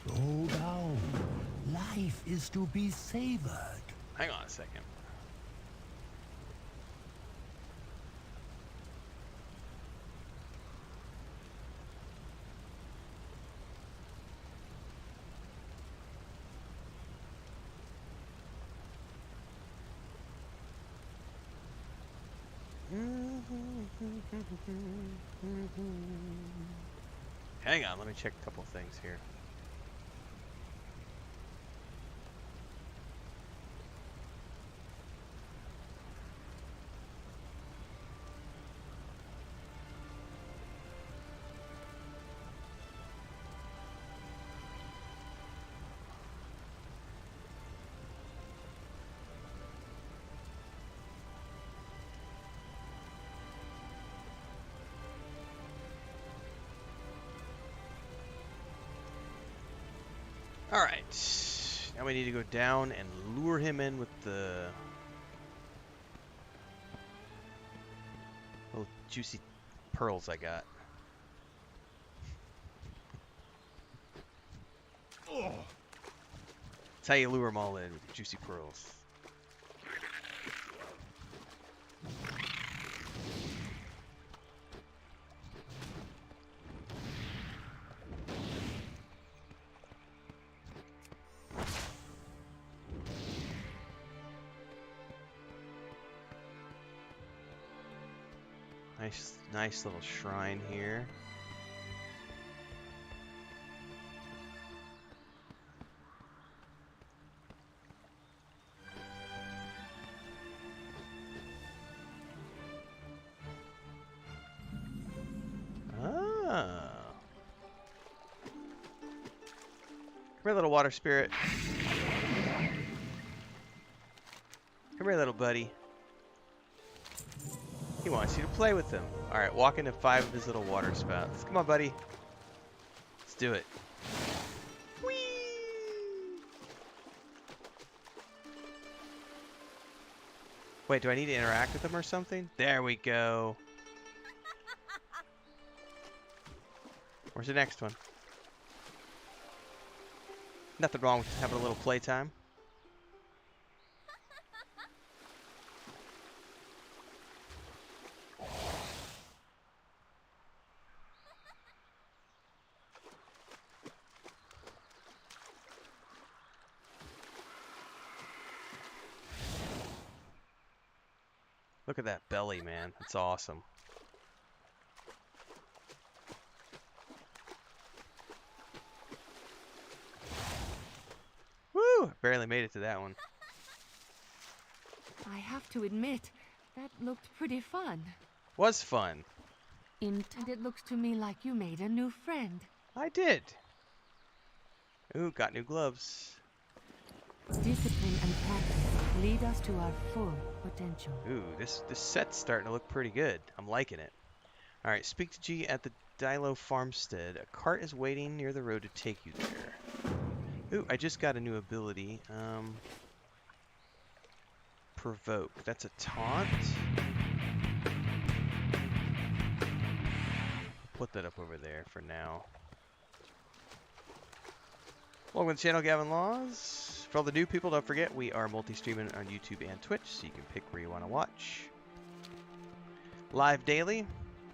Slow down. Life is to be savored. Hang on a second. Hang on, let me check a couple things here. Alright, now we need to go down and lure him in with the little juicy pearls I got. That's how you lure them all in, with juicy pearls. Nice little shrine here. here, little water spirit. Come here, little buddy. He wants you to play with him. Alright, walk into 5 of his little water spouts. Come on, buddy. Let's do it. Whee! Wait, do I need to interact with him or something? There we go. Where's the next one? Nothing wrong with having a little playtime. Look at that belly, man. It's awesome. Woo! Barely made it to that one. I have to admit, that looked pretty fun. Was fun. And it looks to me like you made a new friend. I did. Ooh, got new gloves. Discipline and practice lead us to our full potential. Ooh, this set's starting to look pretty good. I'm liking it. Alright, speak to G at the Dilo Farmstead. A cart is waiting near the road to take you there. Ooh, I just got a new ability. Provoke. That's a taunt. Put that up over there for now. Welcome to the channel, Gavin Laws. For all the new people, don't forget we are multi-streaming on YouTube and Twitch, so you can pick where you want to watch. Live daily,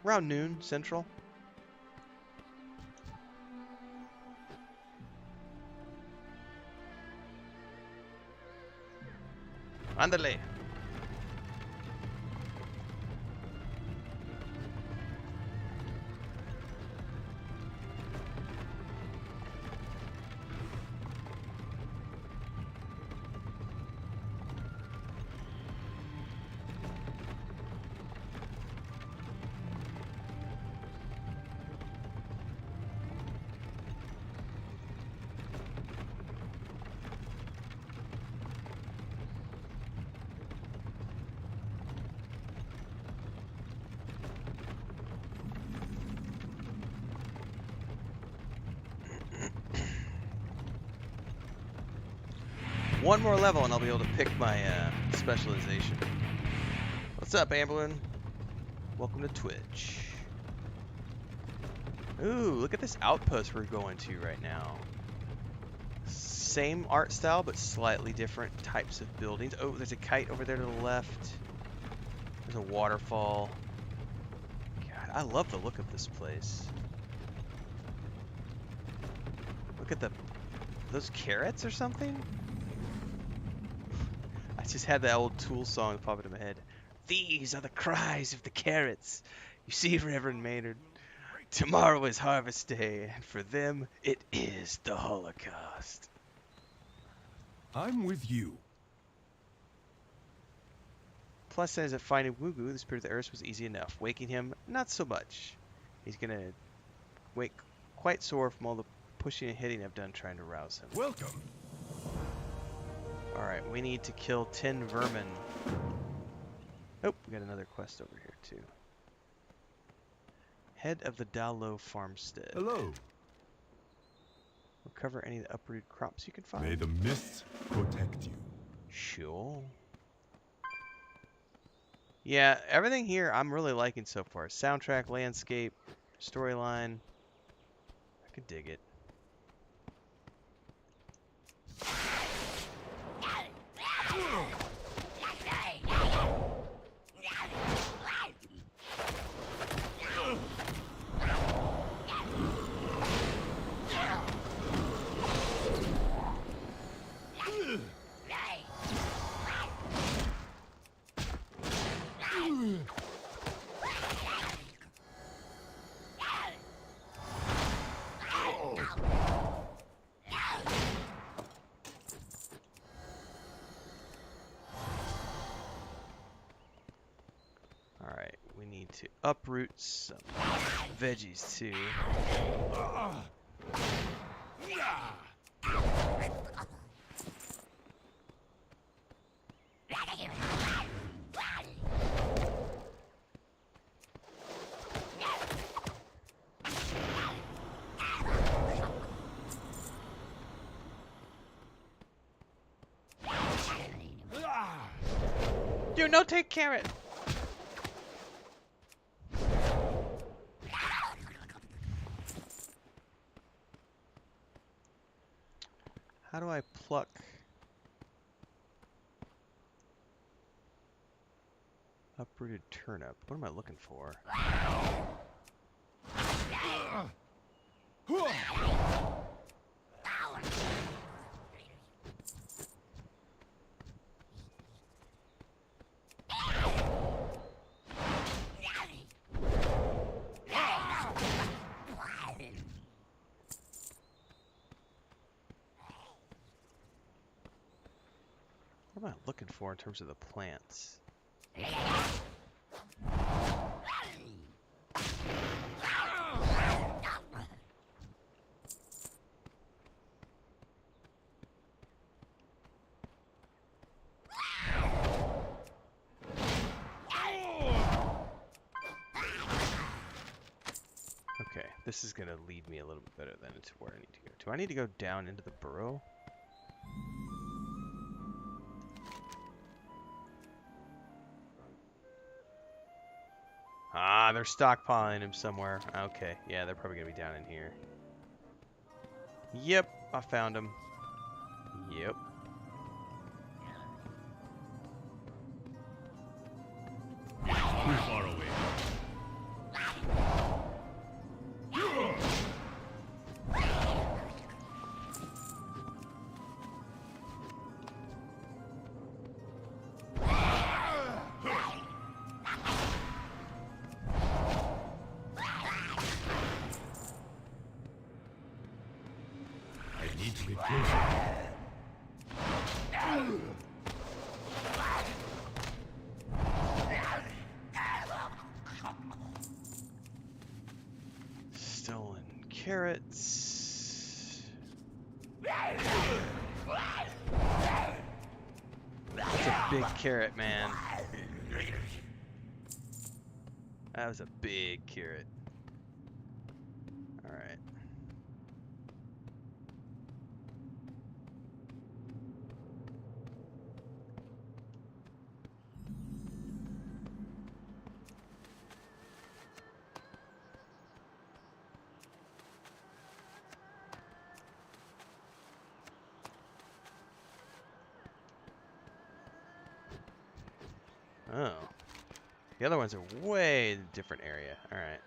around noon Central. Ándale. One more level and I'll be able to pick my specialization. What's up, Amberlin? Welcome to Twitch. Ooh, look at this outpost we're going to right now. Same art style, but slightly different types of buildings. Oh, there's a kite over there to the left. There's a waterfall. God, I love the look of this place. Look at those carrots or something? I just had that old Tool song pop into my head. These are the cries of the carrots. You see, Reverend Maynard, tomorrow is harvest day, and for them, it is the Holocaust. I'm with you. Plus, says that finding Wugu, the spirit of the earth, was easy enough. Waking him, not so much. He's gonna wake quite sore from all the pushing and hitting I've done trying to rouse him. Welcome. Alright, we need to kill 10 vermin. Oh, we got another quest over here, too. Head of the Dalo Farmstead. Hello. Recover any of the uprooted crops you can find. May the mists protect you. Sure. Yeah, everything here I'm really liking so far. Soundtrack, landscape, storyline. I could dig it. Alright, we need to uproot some veggies too. You no take carrot. How do I pluck? Uprooted turnip. What am I looking for? What am I looking for in terms of the plants? Okay, this is gonna lead me a little bit better than into where I need to go. Do I need to go down into the burrow? Ah, they're stockpiling him somewhere. Okay, yeah, they're probably gonna be down in here. Yep, I found him. Yep. Too far away. I need to get closer. Stolen carrots. That's a big carrot, man. That was a big carrot. Alright. Oh. The other ones are way different area. Alright.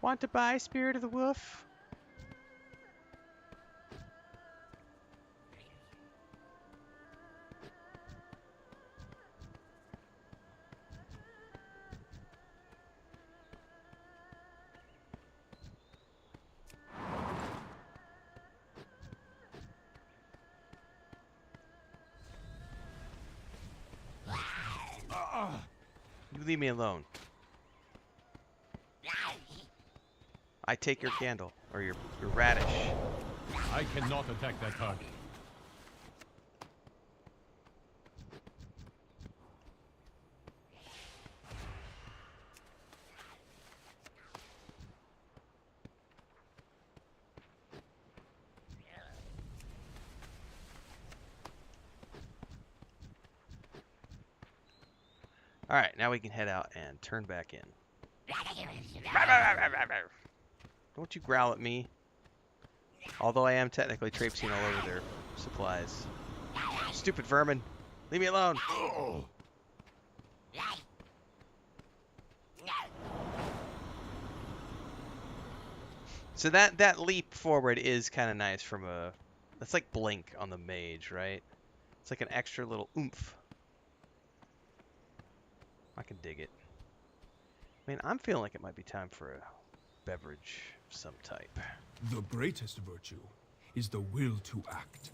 Want to buy Spirit of the Wolf? You leave me alone. I take your candle, or your radish. I cannot attack that target. Alright, now we can head out and turn back in. Don't you growl at me. Although I am technically traipsing all over their supplies. Stupid vermin. Leave me alone. So that leap forward is kind of nice from a... That's like blink on the mage, right? It's like an extra little oomph. I can dig it. I mean, I'm feeling like it might be time for a beverage of some type. The greatest virtue is the will to act.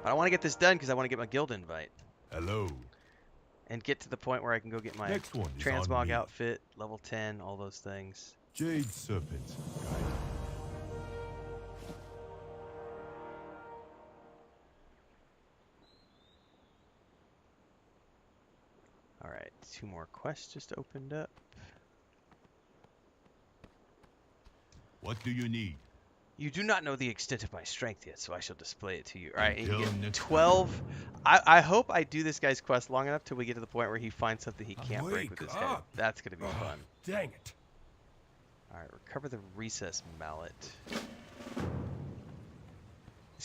But I want to get this done because I want to get my guild invite. Hello. And get to the point where I can go get my Next one is on transmog me. outfit, level 10, all those things. Jade Serpent. Guide. Alright, 2 more quests just opened up. What do you need? You do not know the extent of my strength yet, so I shall display it to you. All right, and you Until get next 12. I hope I do this guy's quest long enough till we get to the point where he finds something he can't break with his head. That's going to be fun. Dang it. All right, recover the recess mallet. It's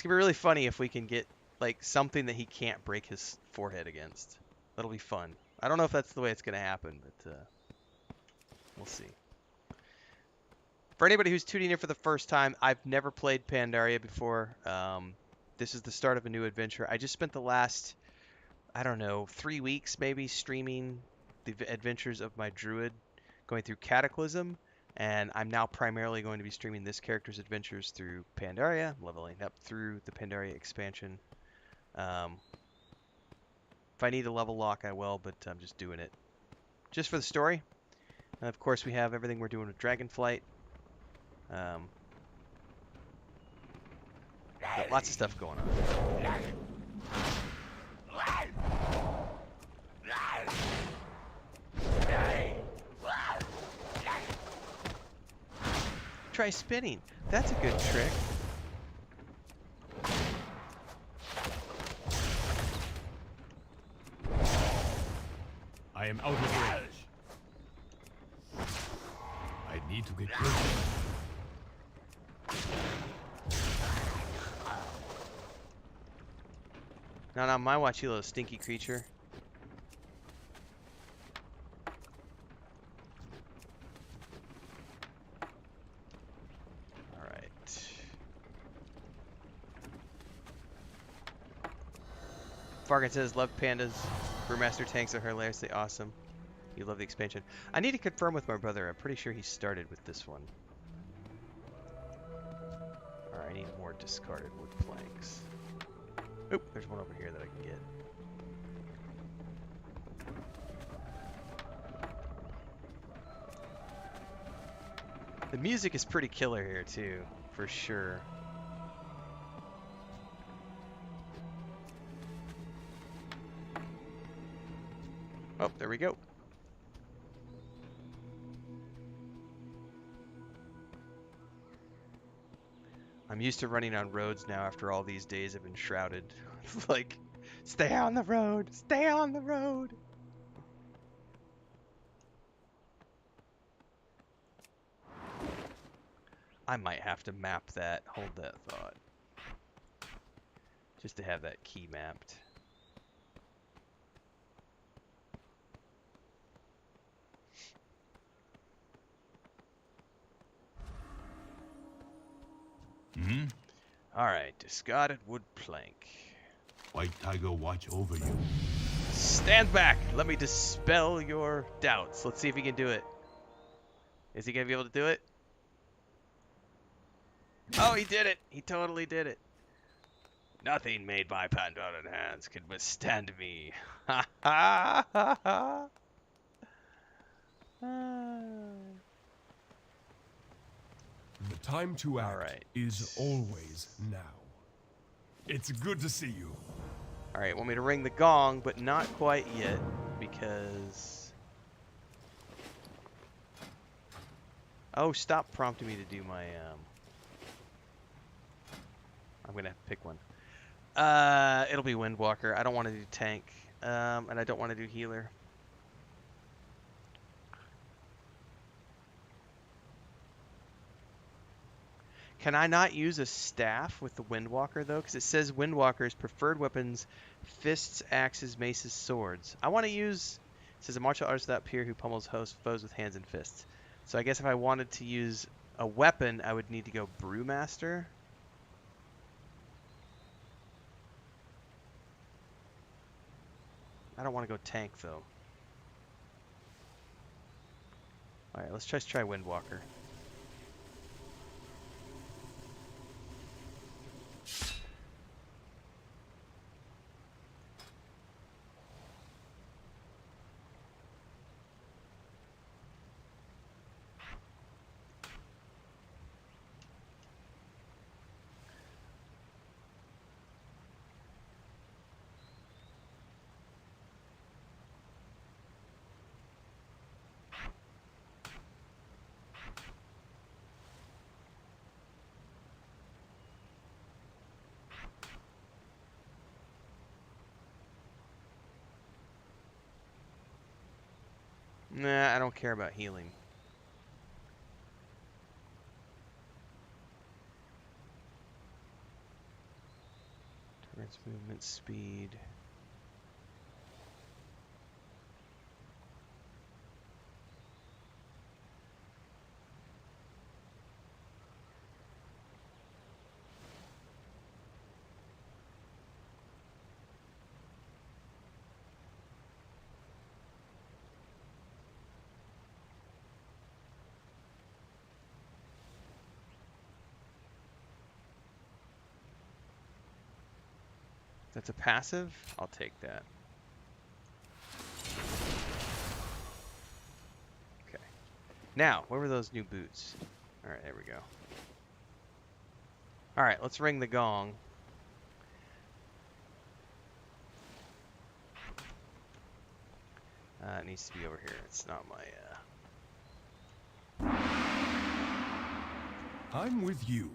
going to be really funny if we can get like something that he can't break his forehead against. That'll be fun. I don't know if that's the way it's going to happen, but we'll see. For anybody who's tuning in for the first time, I've never played Pandaria before. This is the start of a new adventure. I just spent the last, I don't know, 3 weeks maybe streaming the adventures of my Druid, going through Cataclysm, and I'm now primarily going to be streaming this character's adventures through Pandaria, leveling up through the Pandaria expansion. If I need a level lock, I will, but I'm just doing it just for the story. And of course, we have everything we're doing with Dragonflight. Got lots of stuff going on. Try spinning. That's a good trick. I am out of range. I need to get closer. Not on my watch, you little stinky creature. Alright. Fargan says, love pandas. Brewmaster tanks are hilariously awesome. You love the expansion. I need to confirm with my brother. I'm pretty sure he started with this one. Alright, I need more discarded wood planks. Oop, there's one over here that I can get. The music is pretty killer here too, for sure. Oh, there we go. I'm used to running on roads now after all these days have been shrouded. It's like, stay on the road, stay on the road. I might have to map that. Hold that thought. Just to have that key mapped. Alright, discarded wood plank. White Tiger watch over you. Stand back! Let me dispel your doubts. Let's see if he can do it. Is he going to be able to do it? Oh, he did it! He totally did it. Nothing made by Pandaren hands can withstand me. Ha ha ha ha! The time to act Alright. is always now. It's good to see you. Alright, want me to ring the gong, but not quite yet, because... Oh, stop prompting me to do my, I'm gonna have to pick one. It'll be Windwalker. I don't want to do tank, and I don't want to do healer. Can I not use a staff with the Windwalker, though? Because it says Windwalker's preferred weapons, fists, axes, maces, swords. I want to use... It says a martial artist without peer who pummels foes with hands and fists. So I guess if I wanted to use a weapon, I would need to go Brewmaster. I don't want to go tank, though. Alright, let's just try Windwalker. Nah, I don't care about healing. Turret's movement speed. That's a passive? I'll take that. Okay. Now, where were those new boots? Alright, there we go. Alright, let's ring the gong. It needs to be over here. It's not my, I'm with you.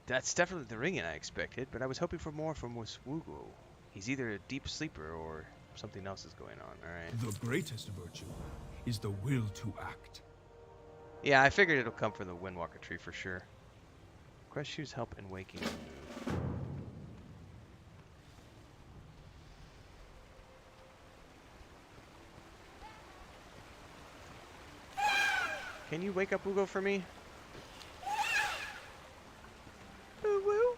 That's definitely the ringing I expected, but I was hoping for more from Waswugo. He's either a deep sleeper or something else is going on, alright? The greatest virtue is the will to act. Yeah, I figured it'll come from the Windwalker tree for sure. Quest shoes help in waking. Can you wake up Ugo for me? Woo-woo.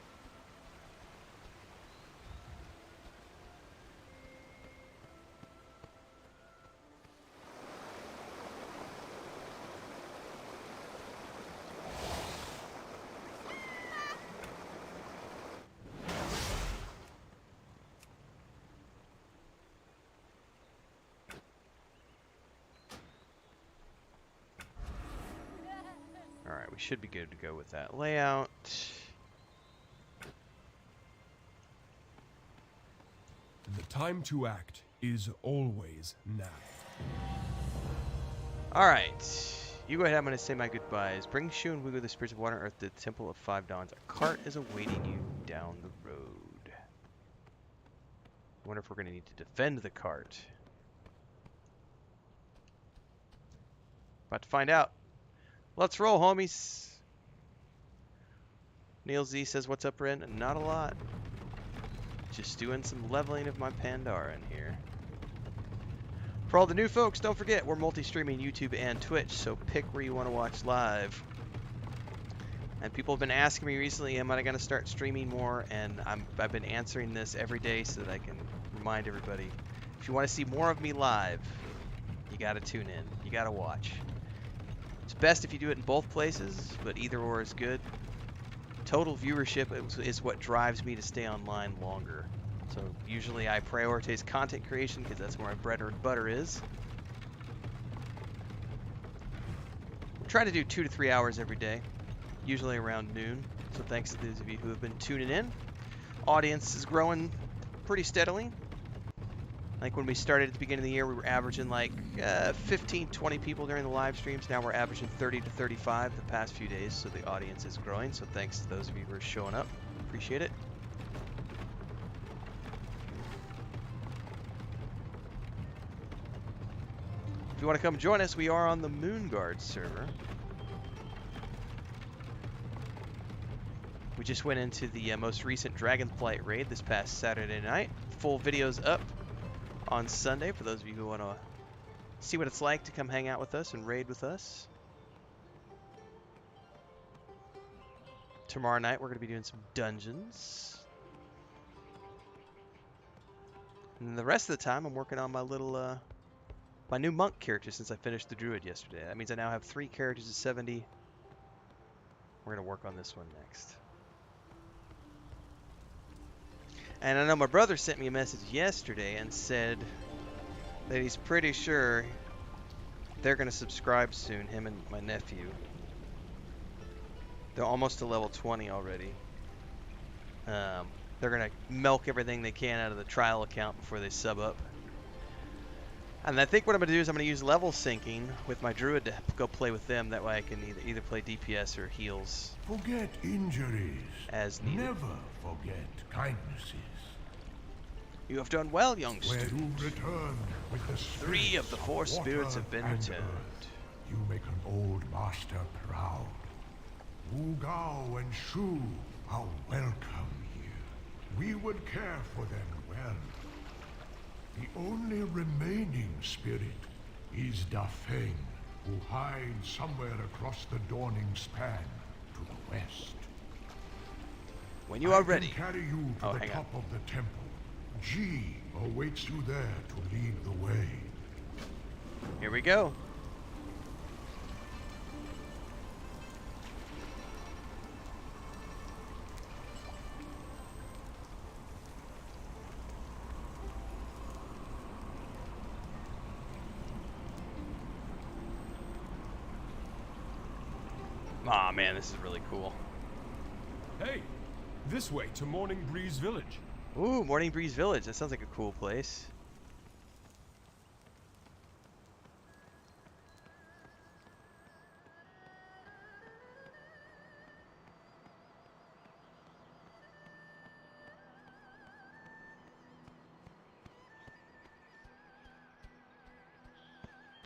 Alright, we should be good to go with that layout. The time to act is always now. Alright. You go ahead, I'm going to say my goodbyes. Bring Shu and Wugo, the spirits of water and earth, to the Temple of Five Dawns. A cart is awaiting you down the road. I wonder if we're going to need to defend the cart. About to find out. Let's roll, homies. Neil Z says, what's up, Ren? Not a lot. Just doing some leveling of my Pandaren here. For all the new folks, don't forget, we're multi-streaming YouTube and Twitch, so pick where you want to watch live. And people have been asking me recently, am I going to start streaming more? And I've been answering this every day so that I can remind everybody. If you want to see more of me live, you got to tune in. You got to watch. It's best if you do it in both places, but either or is good. Total viewership is what drives me to stay online longer. So usually I prioritize content creation because that's where my bread and butter is. We're trying to do 2 to 3 hours every day, usually around noon. So thanks to those of you who have been tuning in. Audience is growing pretty steadily. Like when we started at the beginning of the year, we were averaging like 15, 20 people during the live streams. Now we're averaging 30 to 35 the past few days, so the audience is growing. So thanks to those of you who are showing up. Appreciate it. If you want to come join us, we are on the Moonguard server. We just went into the most recent Dragonflight raid this past Saturday night. Full videos up on Sunday for those of you who want to see what it's like to come hang out with us and raid with us. Tomorrow night we're going to be doing some dungeons. And the rest of the time I'm working on my little my new monk character since I finished the Druid yesterday. That means I now have 3 characters of 70. We're going to work on this one next. And I know my brother sent me a message yesterday and said that he's pretty sure they're going to subscribe soon, him and my nephew. They're almost to level 20 already. They're going to milk everything they can out of the trial account before they sub up. And I think what I'm going to do is I'm going to use level syncing with my Druid to go play with them. That way I can either play DPS or heals. Forget injuries. As needed. Never forget kindnesses. You have done well, young Where student. you return with the 3 of the 4 spirits of spirits water have been and returned. earth. You make an old master proud. Wu Gao and Shu are welcome here. We would care for them well. The only remaining spirit is Da Feng, who hides somewhere across the dawning span to the west. When you are I ready. can carry you to the hang on. top of the temple. Ji awaits you there to lead the way. Here we go. Aw, man, this is really cool. Hey, this way to Morning Breeze Village. Ooh, Morning Breeze Village. That sounds like a cool place.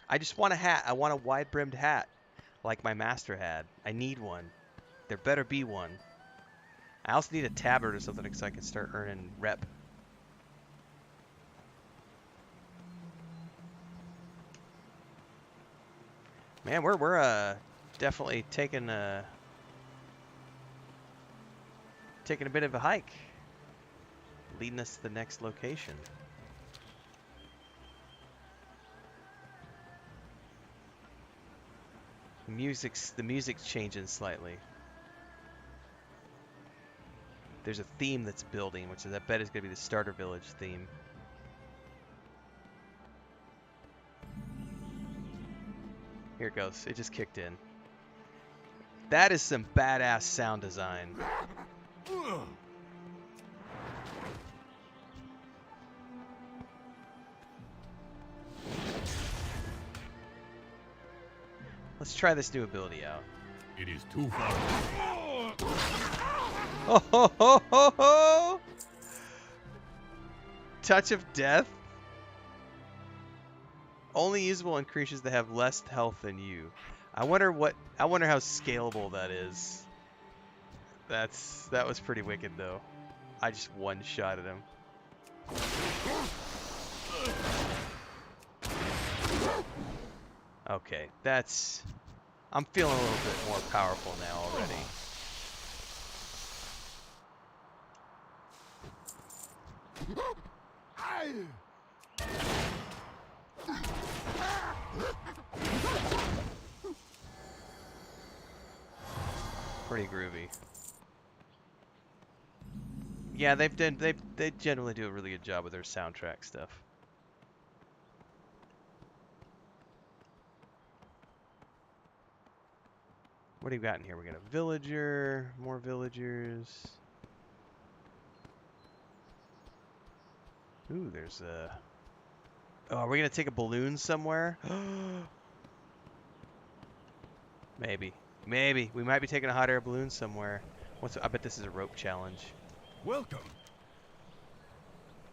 I just want a hat. I want a wide-brimmed hat, like my master had. I need one. There better be one. I also need a tabard or something so I can start earning rep. Man, we're definitely taking a bit of a hike, leading us to the next location. The music's changing slightly. There's a theme that's building, which is, I bet is going to be the starter village theme. Here it goes. It just kicked in. That is some badass sound design. Let's try this new ability out. It is too far away. Oh, ho, ho, ho, ho. Touch of Death. Only usable in creatures that have less health than you. I wonder how scalable that is. That was pretty wicked though. I just one-shotted him. Okay, I'm feeling a little bit more powerful now already. Pretty groovy. Yeah, they generally do a really good job with their soundtrack stuff. What do you got in here? We got a villager, more villagers. Ooh, there's a... Oh, are we gonna take a balloon somewhere? Maybe. Maybe. We might be taking a hot air balloon somewhere. I bet this is a rope challenge. Welcome.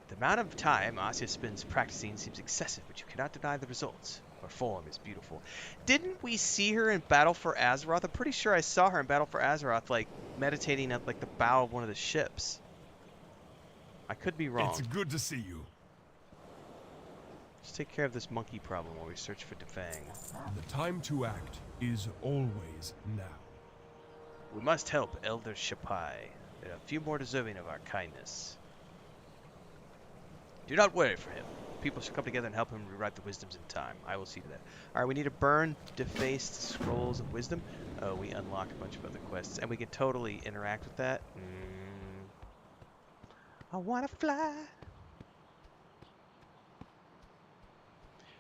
The amount of time Asya spends practicing seems excessive, but you cannot deny the results. Her form is beautiful. Didn't we see her in Battle for Azeroth? I'm pretty sure I saw her in Battle for Azeroth, like, meditating at, like, the bow of one of the ships. I could be wrong. It's good to see you. Let's take care of this monkey problem while we search for Defang. The time to act is always now. We must help Elder Shapai. There are a few more deserving of our kindness. Do not worry for him. People should come together and help him rewrite the wisdoms in time. I will see to that. Alright, we need to burn defaced scrolls of wisdom. Oh, we unlocked a bunch of other quests. And we can totally interact with that. I wanna fly.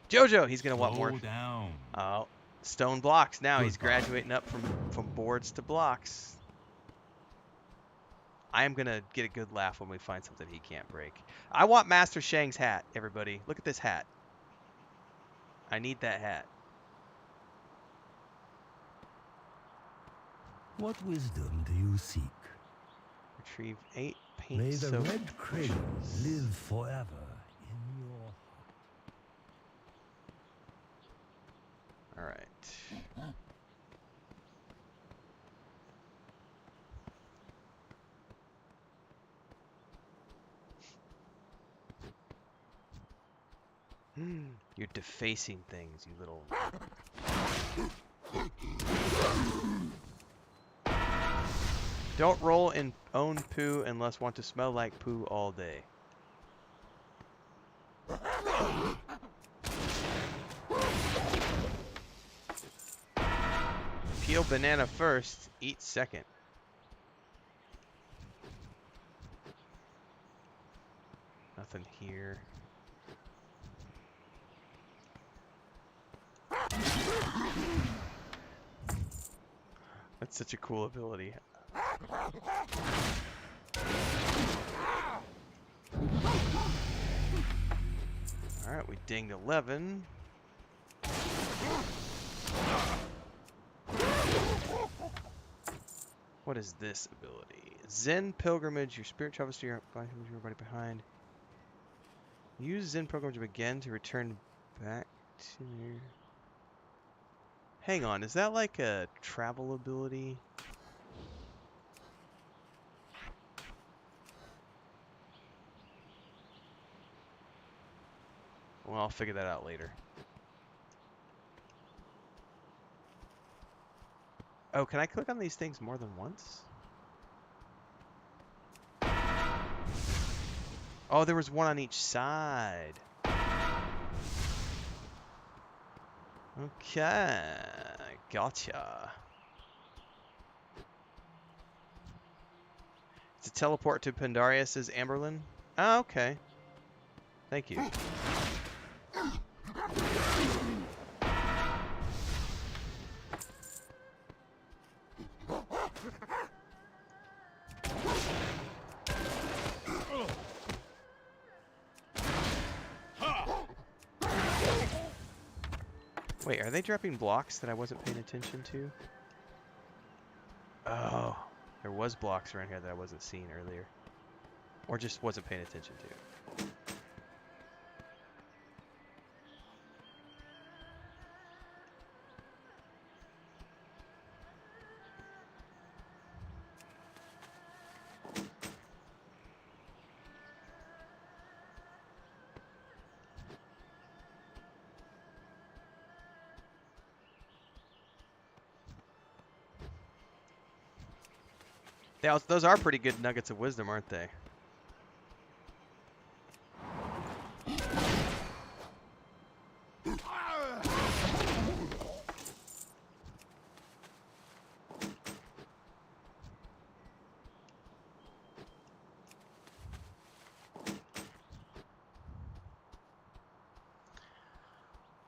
Jojo, he's gonna want more. Slow down. Oh, stone blocks now. He's Goodbye. graduating up from boards to blocks. I am gonna get a good laugh when we find something he can't break. I want Master Shang's hat, everybody. Look at this hat. I need that hat. What wisdom do you seek? Retrieve 8 paint May the soaked red crayon live forever in your heart. All right. You're defacing things, you little... Don't roll in own poo unless want to smell like poo all day. Peel banana first, eat second. Nothing here. That's such a cool ability. Alright, we dinged 11. What is this ability? Zen Pilgrimage. Your spirit travels to your body behind. Use Zen Pilgrimage again to return back to your... Hang on, is that like a travel ability? Well, I'll figure that out later. Oh, can I click on these things more than once? Oh, there was one on each side. Okay, gotcha. It's a teleport to Pandaren, says Amberlin. Oh, okay. Thank you. Wait, are they dropping blocks that I wasn't paying attention to? Oh, there was blocks around here that I wasn't seeing earlier. Or just wasn't paying attention to. Those are pretty good nuggets of wisdom, aren't they?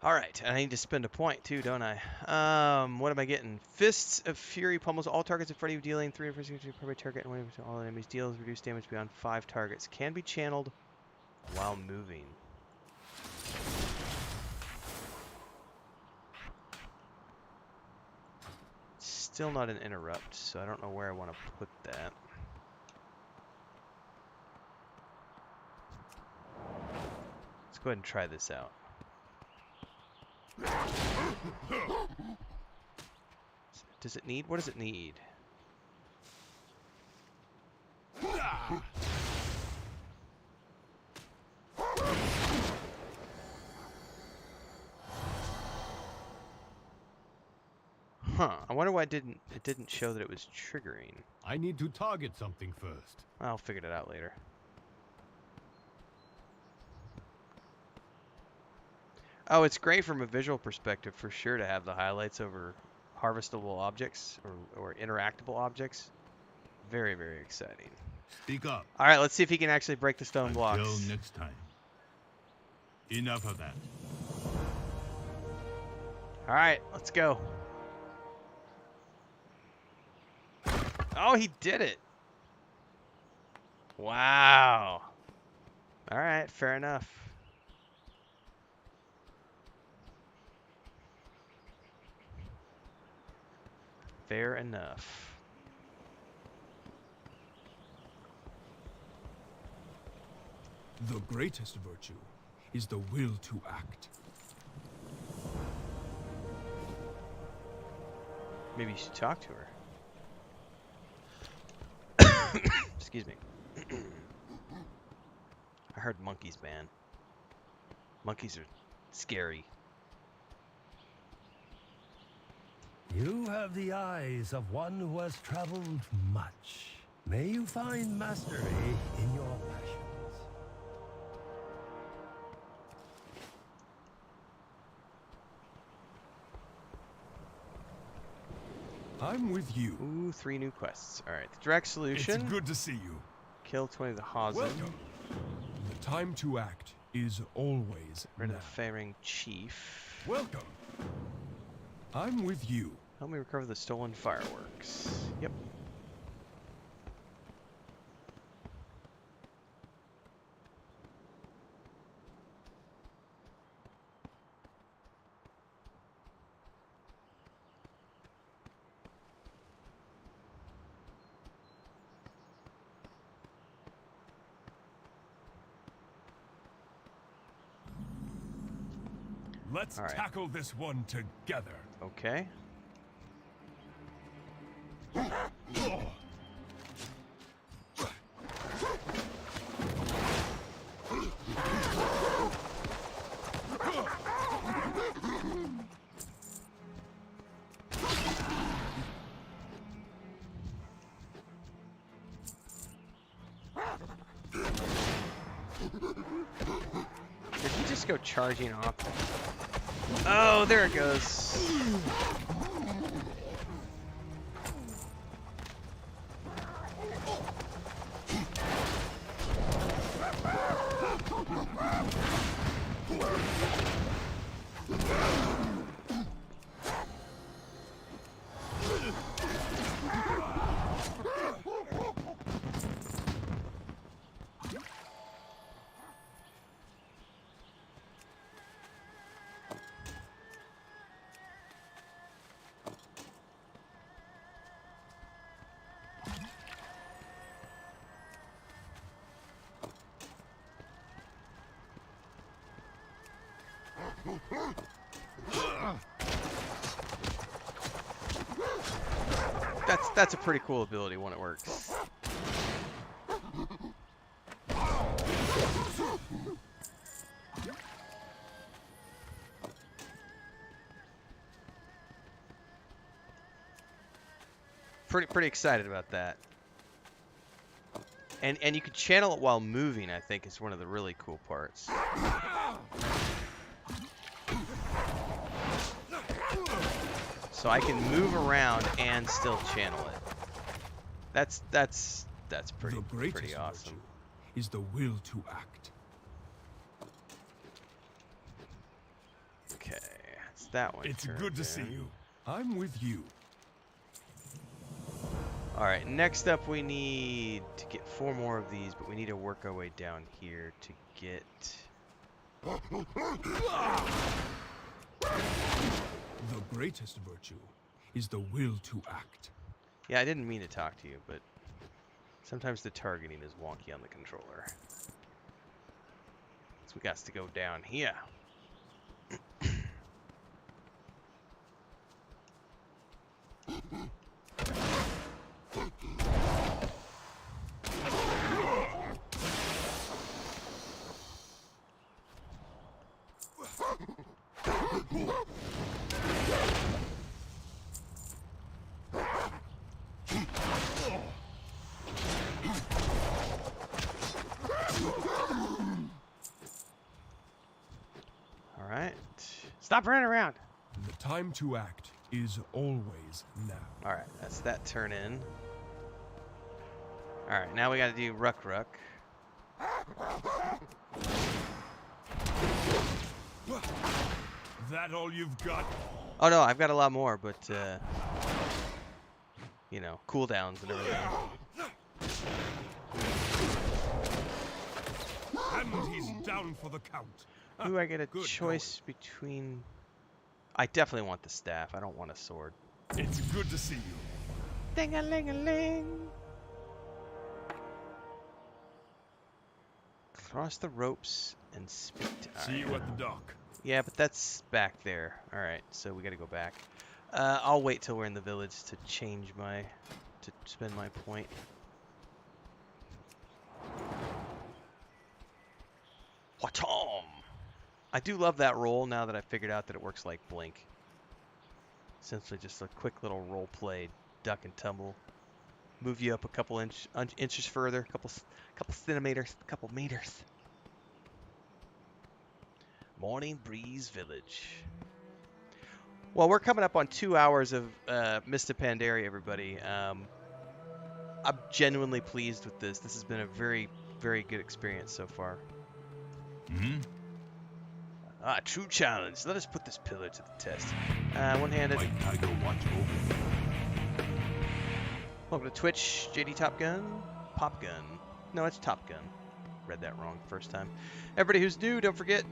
Alright, and I need to spend a point too, don't I? What am I getting? Fists of Fury pummels all targets in front of you, dealing 3 per target, and 1% all enemies. Deals reduced damage beyond 5 targets. Can be channeled while moving. Still not an interrupt, so I don't know where I want to put that. Let's go ahead and try this out. Does it need? What does it need? Huh. I wonder why it didn't show that it was triggering. I need to target something first. I'll figure it out later. Oh, it's great from a visual perspective for sure to have the highlights over harvestable objects or interactable objects. Very, very exciting. Speak up. All right, let's see if he can actually break the stone blocks. Until next time. Enough of that. All right, let's go. Oh, he did it. Wow. All right, fair enough. Fair enough. The greatest virtue is the will to act. Maybe you should talk to her. Excuse me. I heard monkeys, man. Monkeys are scary. You have the eyes of one who has traveled much. May you find mastery in your passions. I'm with you. Ooh, 3 new quests. Alright, the direct solution. It's good to see you. Kill 20 of the Hazen. Welcome. The time to act is always Rid of now. the Faring Chief. Welcome. I'm with you. Help me recover the stolen fireworks. Yep. Let's All right. tackle this one together. Okay. Did he just go charging off? Oh, there it goes. That's a pretty cool ability when it works. Pretty excited about that. And you can channel it while moving, I think, is one of the really cool parts. So I can move around and still channel it. That's pretty awesome. Is the will to act. Okay, it's that one. It's good to see you. I'm with you. Alright, next up we need to get 4 more of these, but we need to work our way down here to get... The greatest virtue is the will to act. Yeah, I didn't mean to talk to you, but sometimes the targeting is wonky on the controller. So we got to go down here. Alright. Stop running around! The time to act is always now. Alright, that's that turn in. Alright, now we gotta do Ruck Ruck. That all you've got? Oh no, I've got a lot more, but you know, cooldowns and everything. And he's down for the count. Ooh, I get a Good choice between... I definitely want the staff. I don't want a sword. It's good to see you. Ding-a-ling-a-ling! Cross the ropes and speak to See you at the dock. Yeah, but that's back there. Alright, so we gotta go back. I'll wait till we're in the village to change my... to spend my point. Watom! I do love that roll now that I figured out that it works like Blink. Essentially just a quick little role play, duck and tumble. Move you up a couple inches further, couple centimeters, couple meters. Morning Breeze Village. Well, we're coming up on 2 hours of Mist of Pandaria, everybody. I'm genuinely pleased with this. This has been a very, very good experience so far. Hmm? Ah, true challenge. Let us put this pillar to the test. One-handed. White Tiger watch over. Welcome to Twitch, JD Top Gun, Pop Gun. No, it's Top Gun. Read that wrong first time. Everybody who's new, don't forget,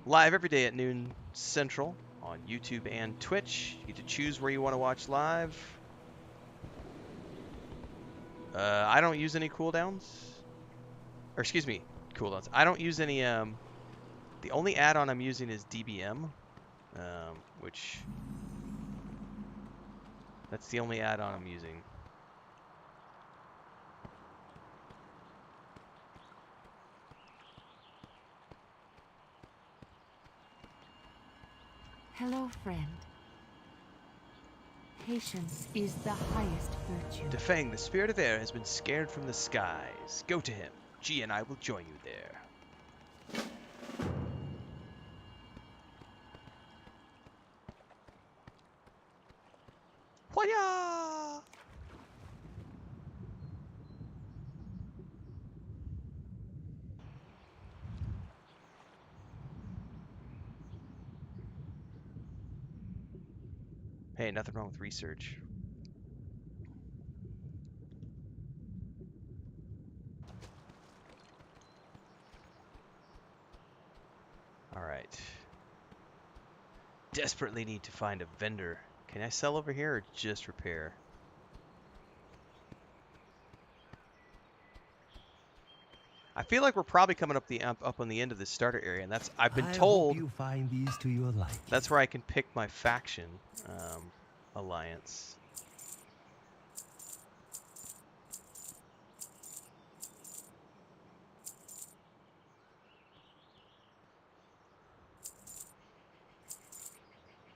live every day at noon Central on YouTube and Twitch. You get to choose where you want to watch live. I don't use any cooldowns. Or excuse me, cooldowns. I don't use any, the only add-on I'm using is DBM, which... that's the only add-on I'm using. Hello, friend. Patience is the highest virtue. Defang, the spirit of air has been scared from the skies. Go to him. G and I will join you there. Hoya! Hey, nothing wrong with research. Alright. Desperately need to find a vendor. Can I sell over here or just repair? I feel like we're probably coming up on the end of this starter area, and that's I've been told I hope you find these to your liking. that's where I can pick my faction alliance.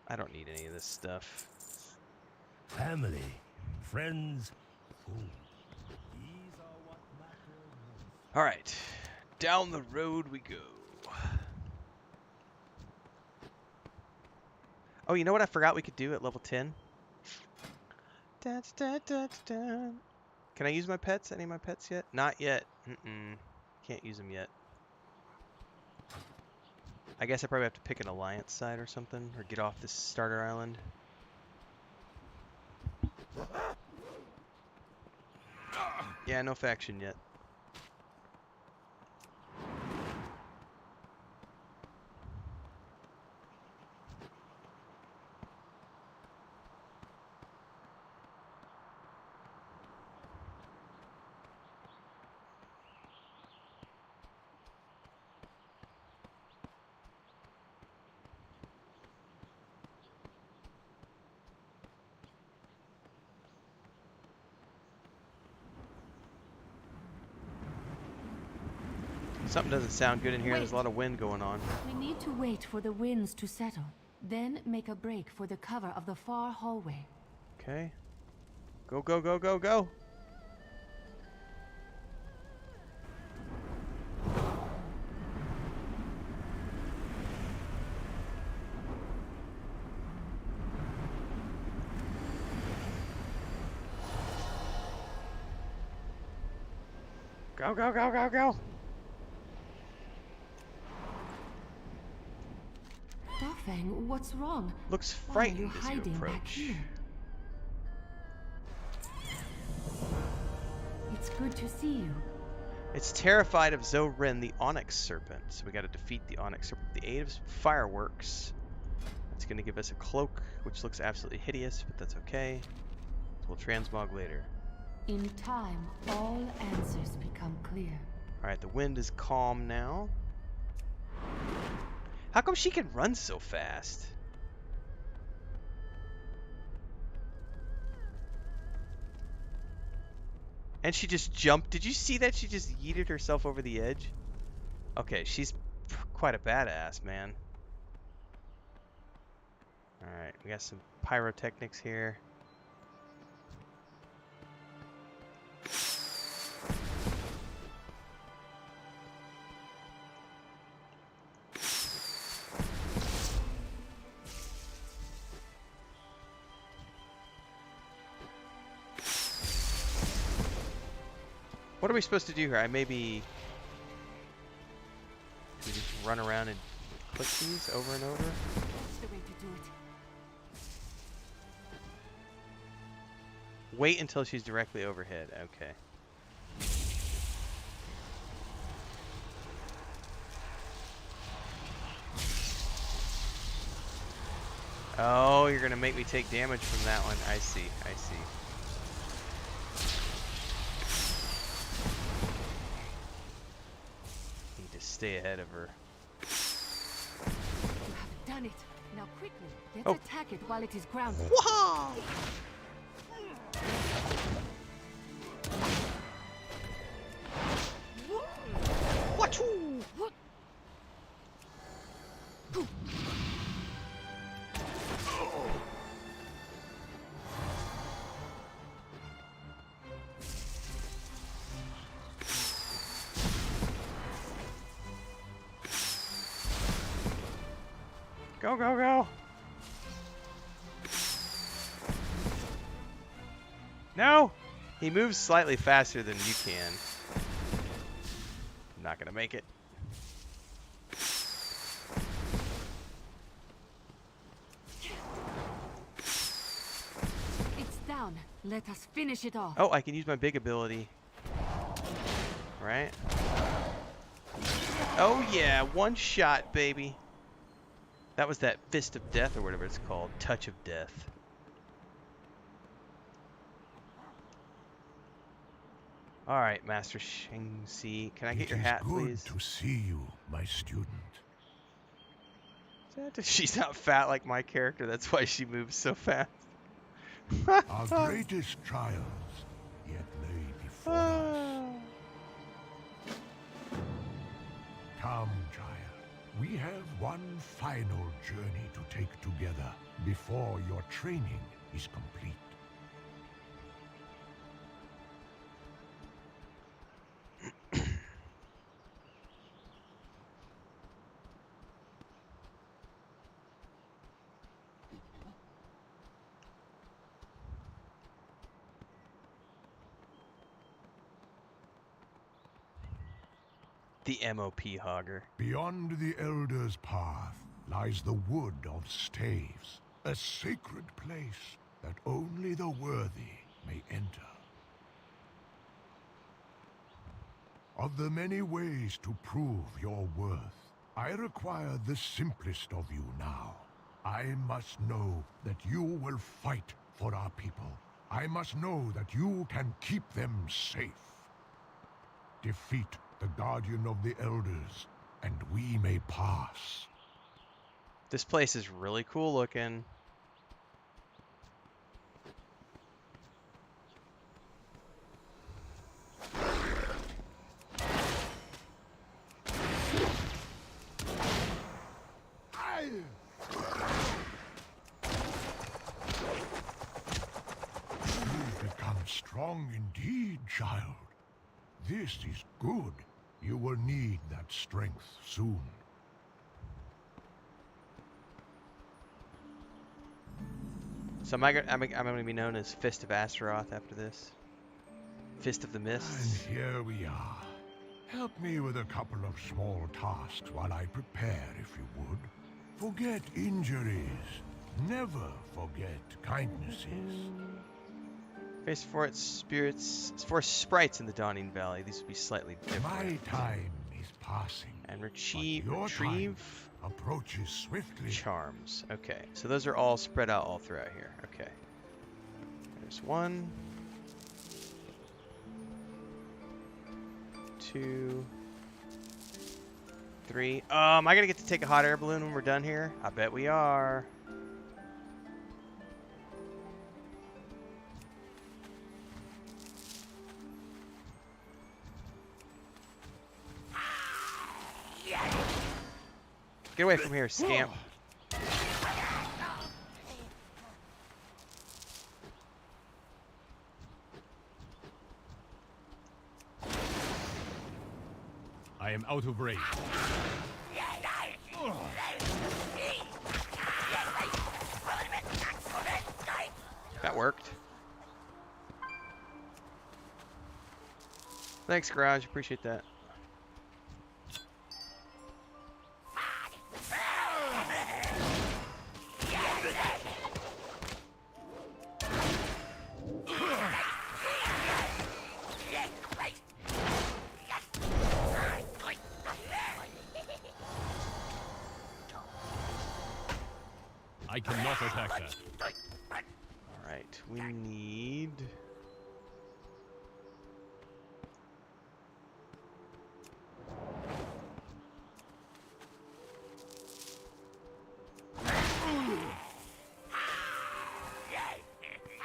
I don't need any of this stuff. Family, friends, food. These are what matter most. All right, down the road we go. Oh, you know what I forgot we could do at level 10? Da, da, da, da, da. Can I use my pets? Any of my pets yet? Not yet. Can't use them yet. I guess I probably have to pick an alliance side or something, or get off this starter island. Yeah, no faction yet. Something doesn't sound good in here. There's a lot of wind going on. We need to wait for the winds to settle, then make a break for the cover of the far hallway. Okay. Go, go, go, go, go. Go, go, go, go, go. Dafeng, what's wrong? Looks Why are frightened you as you hiding back approach. here? It's good to see you. It's terrified of Zorin, the Onyx Serpent. So we got to defeat the Onyx Serpent with the aid of fireworks. It's going to give us a cloak, which looks absolutely hideous, but that's okay. So we'll transmog later. In time, all answers become clear. Alright, the wind is calm now. How come she can run so fast? And she just jumped. Did you see that? She just yeeted herself over the edge. Okay, she's quite a badass, man. Alright, we got some pyrotechnics here. What are we supposed to do here? Do we just run around and click these over and over? That's the way to do it. Wait until she's directly overhead. Okay. Oh, you're gonna make me take damage from that one. I see. I see. Need to stay ahead of her. You have done it. Now quickly, let's Oh. attack it while it is grounded. Wow! Wachoo! Go, go, go! No! He moves slightly faster than you can. I'm not gonna make it. It's down. Let us finish it off. Oh, I can use my big ability. Right? Oh yeah, one shot, baby. That was that Fist of Death or whatever it's called. Touch of Death. Alright, Master Shengxi. Can I get your hat, please? It is good to see you, my student. She's not fat like my character. That's why she moves so fast. Our greatest trials yet lay before us. Come, child. We have one final journey to take together before your training is complete. The MOP hogger. Beyond the Elder's Path lies the Wood of Staves, a sacred place that only the worthy may enter. Of the many ways to prove your worth, I require the simplest of you now. I must know that you will fight for our people. I must know that you can keep them safe. Defeat the Guardian of the Elders, and we may pass. This place is really cool looking. You've become strong indeed, child. This is good. You will need that strength soon. So I'm going to be known as Fist of Azeroth after this. Fist of the Mists. And here we are. Help me with a couple of small tasks while I prepare, if you would. Forget injuries. Never forget kindnesses. Face for its spirits, for sprites in the Dawning Valley. These would be slightly different. My time is passing. And but retrieve your time retrieve approaches swiftly. charms. Okay, so those are all spread out all throughout here. Okay. There's one. 2, 3. Am I gonna get to take a hot air balloon when we're done here? I bet we are. Get away from here, scamp. I am out of range. That worked. Thanks, Garage. Appreciate that. I cannot attack that. Alright, we need...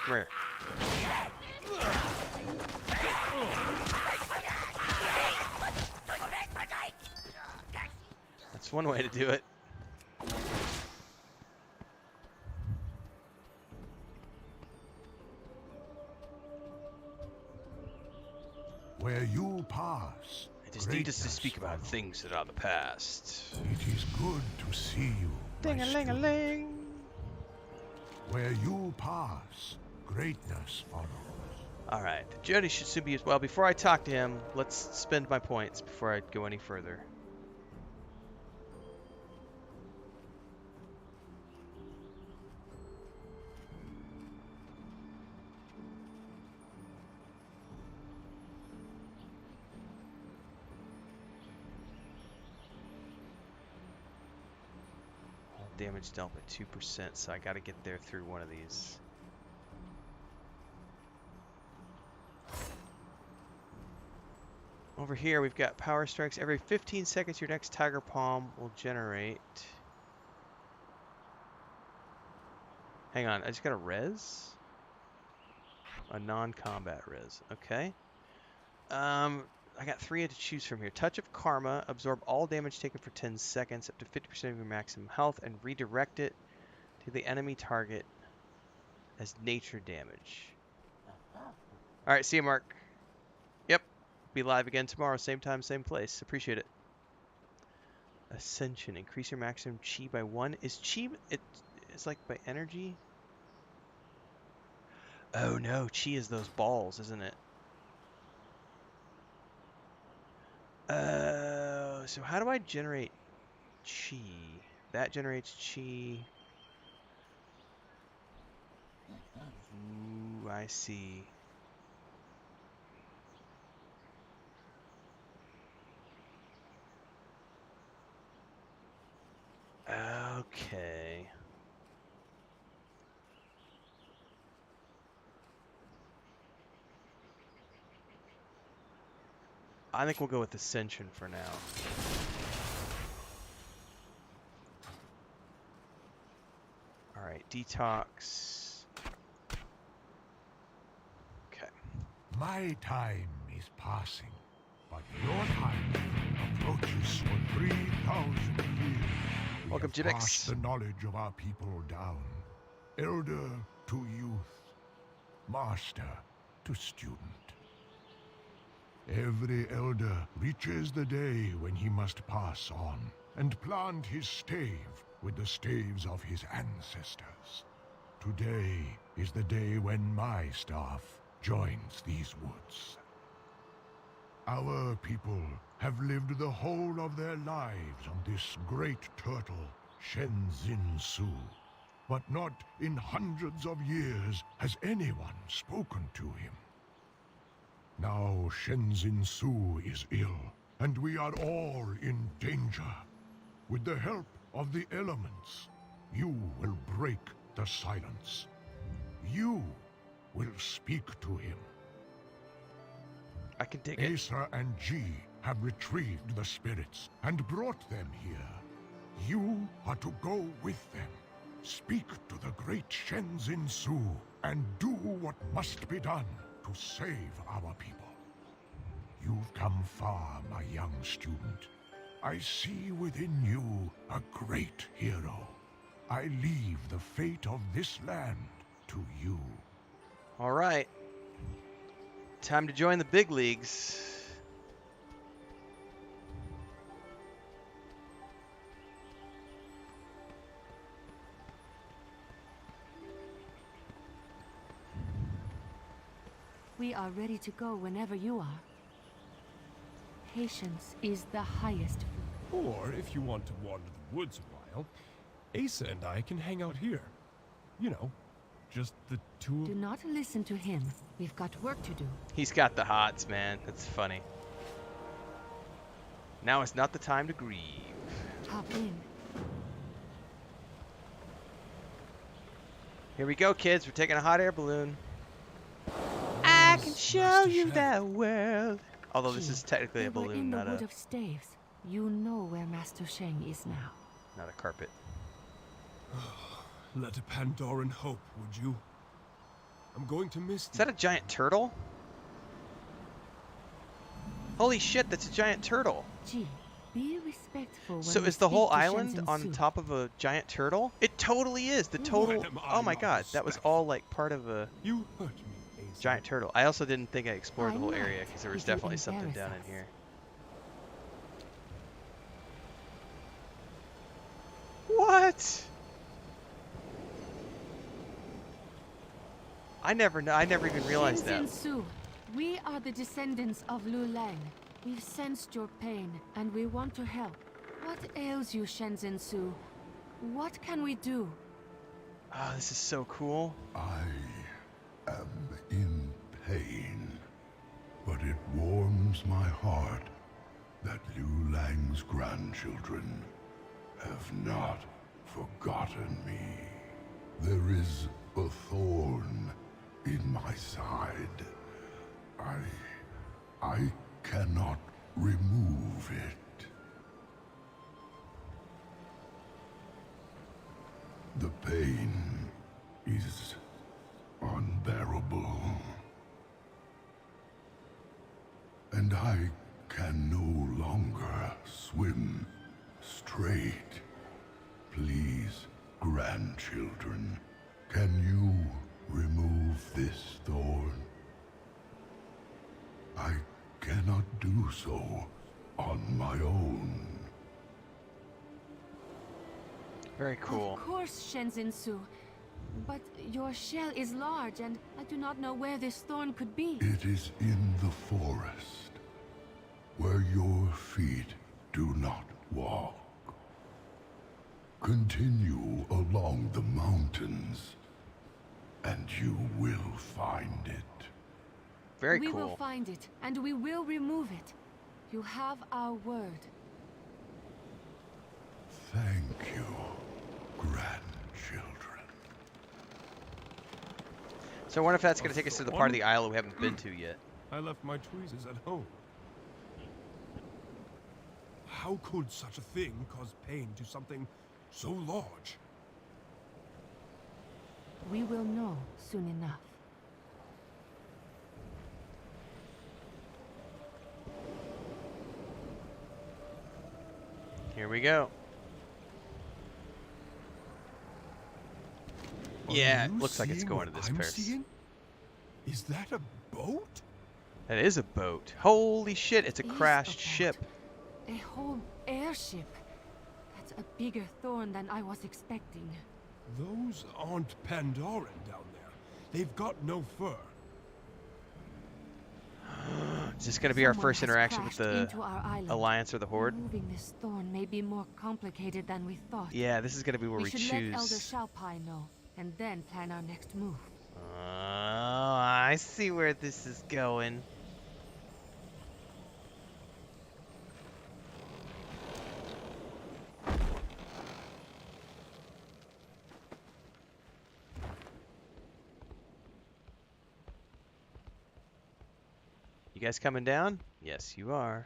Come here. That's one way to do it. Where you pass, I just need us to greatness speak about follows. things that are the past. It is good to see you, my student. Ding-a-ling-a-ling. Where you pass, greatness follows. Alright, the journey should soon be as well. Before I talk to him, let's spend my points before I go any further. Damage dealt by 2%, so I gotta get there through one of these. Over here we've got power strikes. Every 15 seconds your next Tiger Palm will generate... Hang on, I just got a res? A non-combat res, okay. I got 3 to choose from here. Touch of Karma, absorb all damage taken for 10 seconds, up to 50% of your maximum health, and redirect it to the enemy target as nature damage. Alright, see you, Mark. Yep, be live again tomorrow, same time, same place. Appreciate it. Ascension, increase your maximum chi by 1. Is chi, it's like by energy? Oh no, chi is those balls, isn't it? So how do I generate chi? That generates chi. Ooh, I see. Okay. I think we'll go with Ascension for now. Alright, detox. Okay. My time is passing, but your time approaches for 3,000 years. We Welcome, have Jibix. passed the knowledge of our people down. Elder to youth, master to student. Every elder reaches the day when he must pass on and plant his stave with the staves of his ancestors. Today is the day when my staff joins these woods. Our people have lived the whole of their lives on this great turtle, Shenzin Su. But not in hundreds of years has anyone spoken to him. Now Shenzin Su is ill, and we are all in danger. With the help of the elements, you will break the silence. You will speak to him. I can dig it. Asa and G have retrieved the spirits and brought them here. You are to go with them. Speak to the great Shenzin Su and do what must be done to save our people. You've come far, my young student. I see within you a great hero. I leave the fate of this land to you. All right. Time to join the big leagues. We are ready to go whenever you are. Patience is the highest food. Or if you want to wander the woods a while, Asa and I can hang out here. You know, just the two Do of... not listen to him. We've got work to do. He's got the hots, man. That's funny. Now is not the time to grieve. Hop in. Here we go, kids. We're taking a hot air balloon. I can show you the world. Although this is technically a We were balloon, in the not Wood a of Staves. You know where Master Sheng is now. not a carpet. Let a Pandaren hope, would you? I'm going to miss Is that a giant turtle? Holy shit, that's a giant turtle. Gee, be respectful when So you is the speak whole to island Shenzhen on Su. top of a giant turtle? It totally is. The total. am I Oh my not god, that was all like part of a You hurt me, Asa. giant turtle. I also didn't think I explored the I whole might, area because there was if you definitely something embarrass down in us. here. What? I never even realized that. Shenzhen Su, we are the descendants of Lu Lang. We've sensed your pain, and we want to help. What ails you, Shenzhen Su? What can we do? Oh, this is so cool. I am in pain, but it warms my heart that Liu Lang's grandchildren have not forgotten me. There is a thorn in my side. I cannot remove it. The pain is unbearable. And I can no longer swim straight. Please, grandchildren, can you remove this thorn? I cannot do so on my own. Very cool. Of course, Shenzhen Su. But your shell is large, and I do not know where this thorn could be. It is in the forest, where your feet do not walk. Continue along the mountains, and you will find it. Very We cool. will find it, and we will remove it. You have our word. Thank you, grandchildren. So I wonder if that's going to take us to the part of the isle we haven't been to yet. I left my tweezers at home. How could such a thing cause pain to something so large? We will know soon enough. Here we go. Yeah, it Are you looks like it's seeing going to what this I'm Paris. seeing? Is that a boat? That is a boat. Holy shit, it's a Is crashed a boat. ship. A whole airship. That's a bigger thorn than I was expecting. Those aren't Pandaren down there. They've got no fur. Is this going to be our Someone first has interaction with crashed the into our island. Alliance or the Horde? Removing this thorn may be more complicated than we thought. Yeah, this is going to be where we we should let Elder choose. Shalpai know, and then plan our next move. Oh, I see where this is going. You guys coming down? Yes, you are.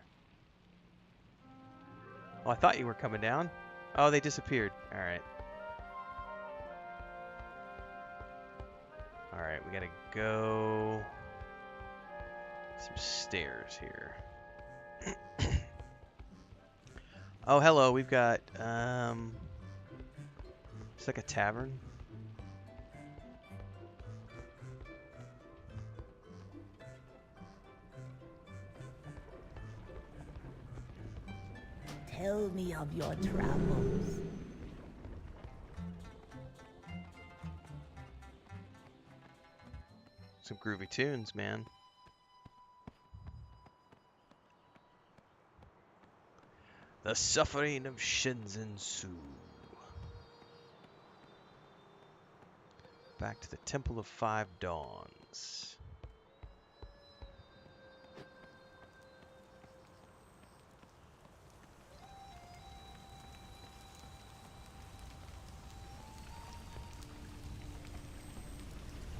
Oh, I thought you were coming down. Oh, they disappeared. Alright. Alright, we gotta go... some stairs here. Oh, hello, we've got, it's like a tavern. Tell me of your travels. Some groovy tunes, man. The Suffering of Shinzen-su. Back to the Temple of Five Dawns.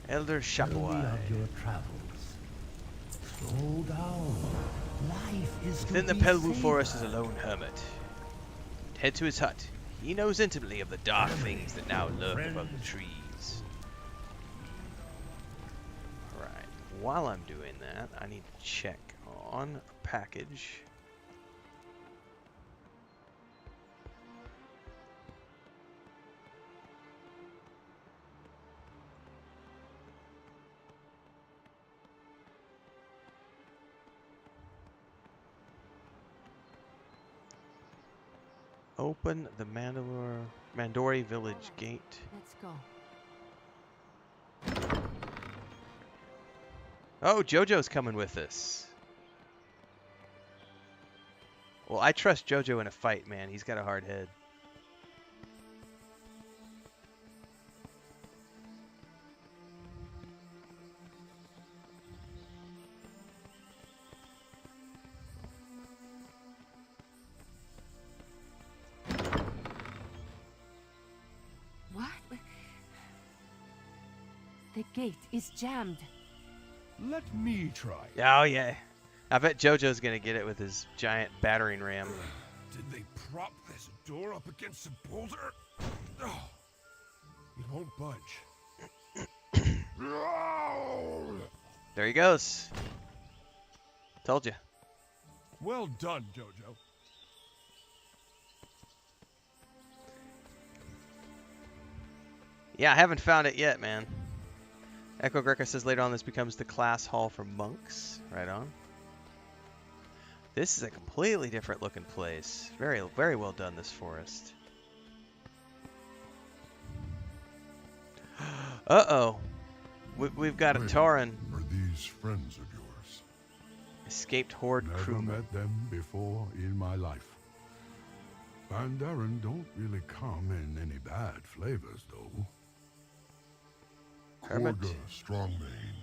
Elder Tell me Shapoai. of your travels. Slow down. Life is Within the to be Pelwu Forest is a savored. lone hermit. Head to his hut. He knows intimately of the dark things that now lurk above the trees. Alright, while I'm doing that, I need to check on a package. Open the Mandori Village gate. Let's go. Oh, Jojo's coming with us. Well, I trust Jojo in a fight, man. He's got a hard head. What? The gate is jammed. Let me try. Oh, yeah. I bet Jojo's going to get it with his giant battering ram. Did they prop this door up against a boulder? Oh, it won't budge. There he goes. Told you. Well done, Jojo. Yeah, I haven't found it yet, man. Echo Greco says later on this becomes the class hall for monks. Right on. This is a completely different looking place. Very, very well done, this forest. Uh-oh. We've got a Wait, Tauren. Are these friends of yours? Escaped Horde Never crewman. met them before in my life. Pandaren don't really come in any bad flavors, though. Hermit. Korga Strongmane,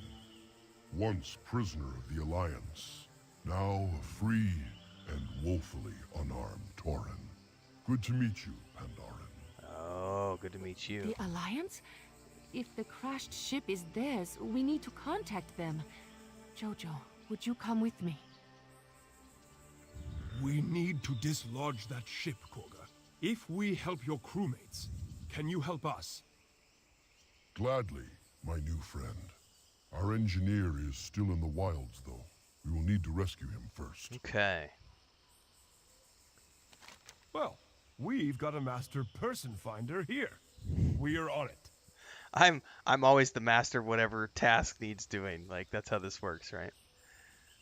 once prisoner of the Alliance, now a free and woefully unarmed Tauren. Good to meet you, Pandaren. Oh, good to meet you. The Alliance? If the crashed ship is theirs, we need to contact them. Jojo, would you come with me? We need to dislodge that ship, Korga. If we help your crewmates, can you help us? Gladly, my new friend. Our engineer is still in the wilds, though. We will need to rescue him first. Okay. Well, we've got a master person finder here. We are on it. I'm always the master of whatever task needs doing. Like, that's how this works, right?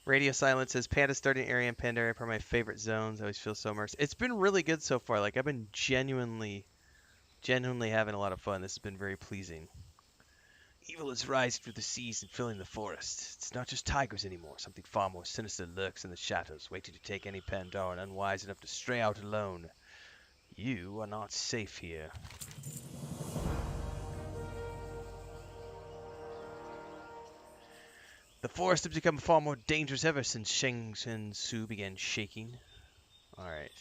Radio Silence says, Panda starting area in Pandaren are my favorite zones. I always feel so immersed. It's been really good so far. Like, I've been genuinely having a lot of fun. This has been very pleasing. Evil is rising through the seas and filling the forest. It's not just tigers anymore. Something far more sinister lurks in the shadows, waiting to take any Pandaren unwise enough to stray out alone. You are not safe here. The forest has become far more dangerous ever since Shinzen-su began shaking. Alright.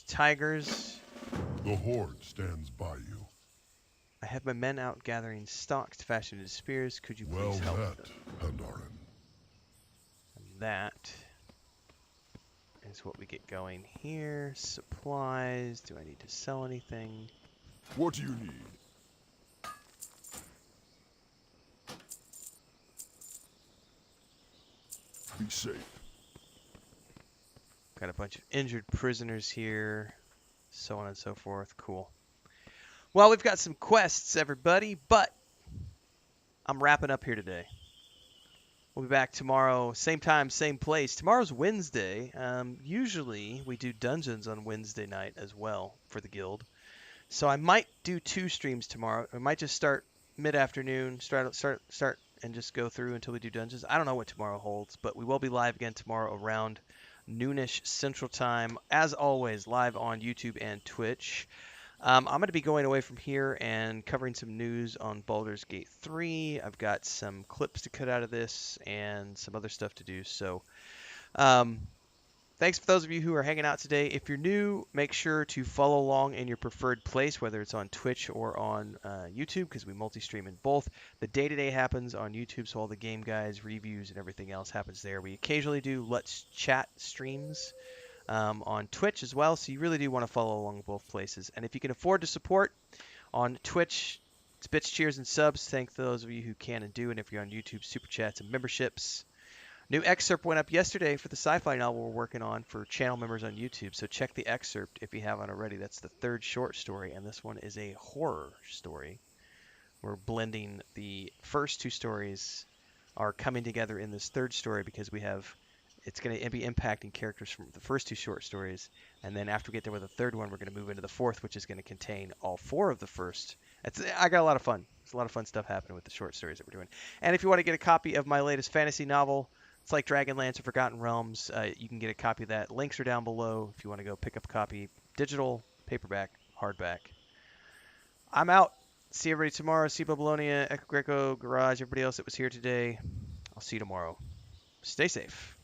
Tigers. The Horde stands by you. I have my men out gathering stalks to fashion into spears. Could you Well please help met, them? Pandaren. that is what we get going here. Supplies. Do I need to sell anything? What do you need? Be safe. Got a bunch of injured prisoners here, so on and so forth. Cool. Well, we've got some quests, everybody, but I'm wrapping up here today. We'll be back tomorrow, same time, same place. Tomorrow's Wednesday. Usually we do dungeons on Wednesday night as well for the guild. So I might do 2 streams tomorrow. I might just start mid-afternoon, start and just go through until we do dungeons. I don't know what tomorrow holds, but we will be live again tomorrow around noonish Central Time. As always, live on YouTube and Twitch. I'm going to be going away from here and covering some news on Baldur's Gate 3. I've got some clips to cut out of this and some other stuff to do. So thanks for those of you who are hanging out today. If you're new, make sure to follow along in your preferred place, whether it's on Twitch or on YouTube, because we multi-stream in both. The day-to-day happens on YouTube, so all the game guides, reviews, and everything else happens there. We occasionally do Let's Chat streams on Twitch as well, so you really do want to follow along both places. And if you can afford to support on Twitch, it's bits, cheers, and subs. Thank those of you who can and do. And if you're on YouTube, super chats and memberships. New excerpt went up yesterday for the sci-fi novel we're working on for channel members on YouTube, so check the excerpt if you haven't already. That's the 3rd short story, and this one is a horror story. We're blending the first 2 stories are coming together in this 3rd story because it's going to be impacting characters from the first 2 short stories, and then after we get there with the 3rd one, we're going to move into the 4th, which is going to contain all 4 of the first. I got a lot of fun. There's a lot of fun stuff happening with the short stories that we're doing. And if you want to get a copy of my latest fantasy novel, it's like Dragonlance or Forgotten Realms. You can get a copy of that. Links are down below if you want to go pick up a copy. Digital, paperback, hardback. I'm out. See everybody tomorrow. See Babylonia, Echo Greco, Garage, everybody else that was here today. I'll see you tomorrow. Stay safe.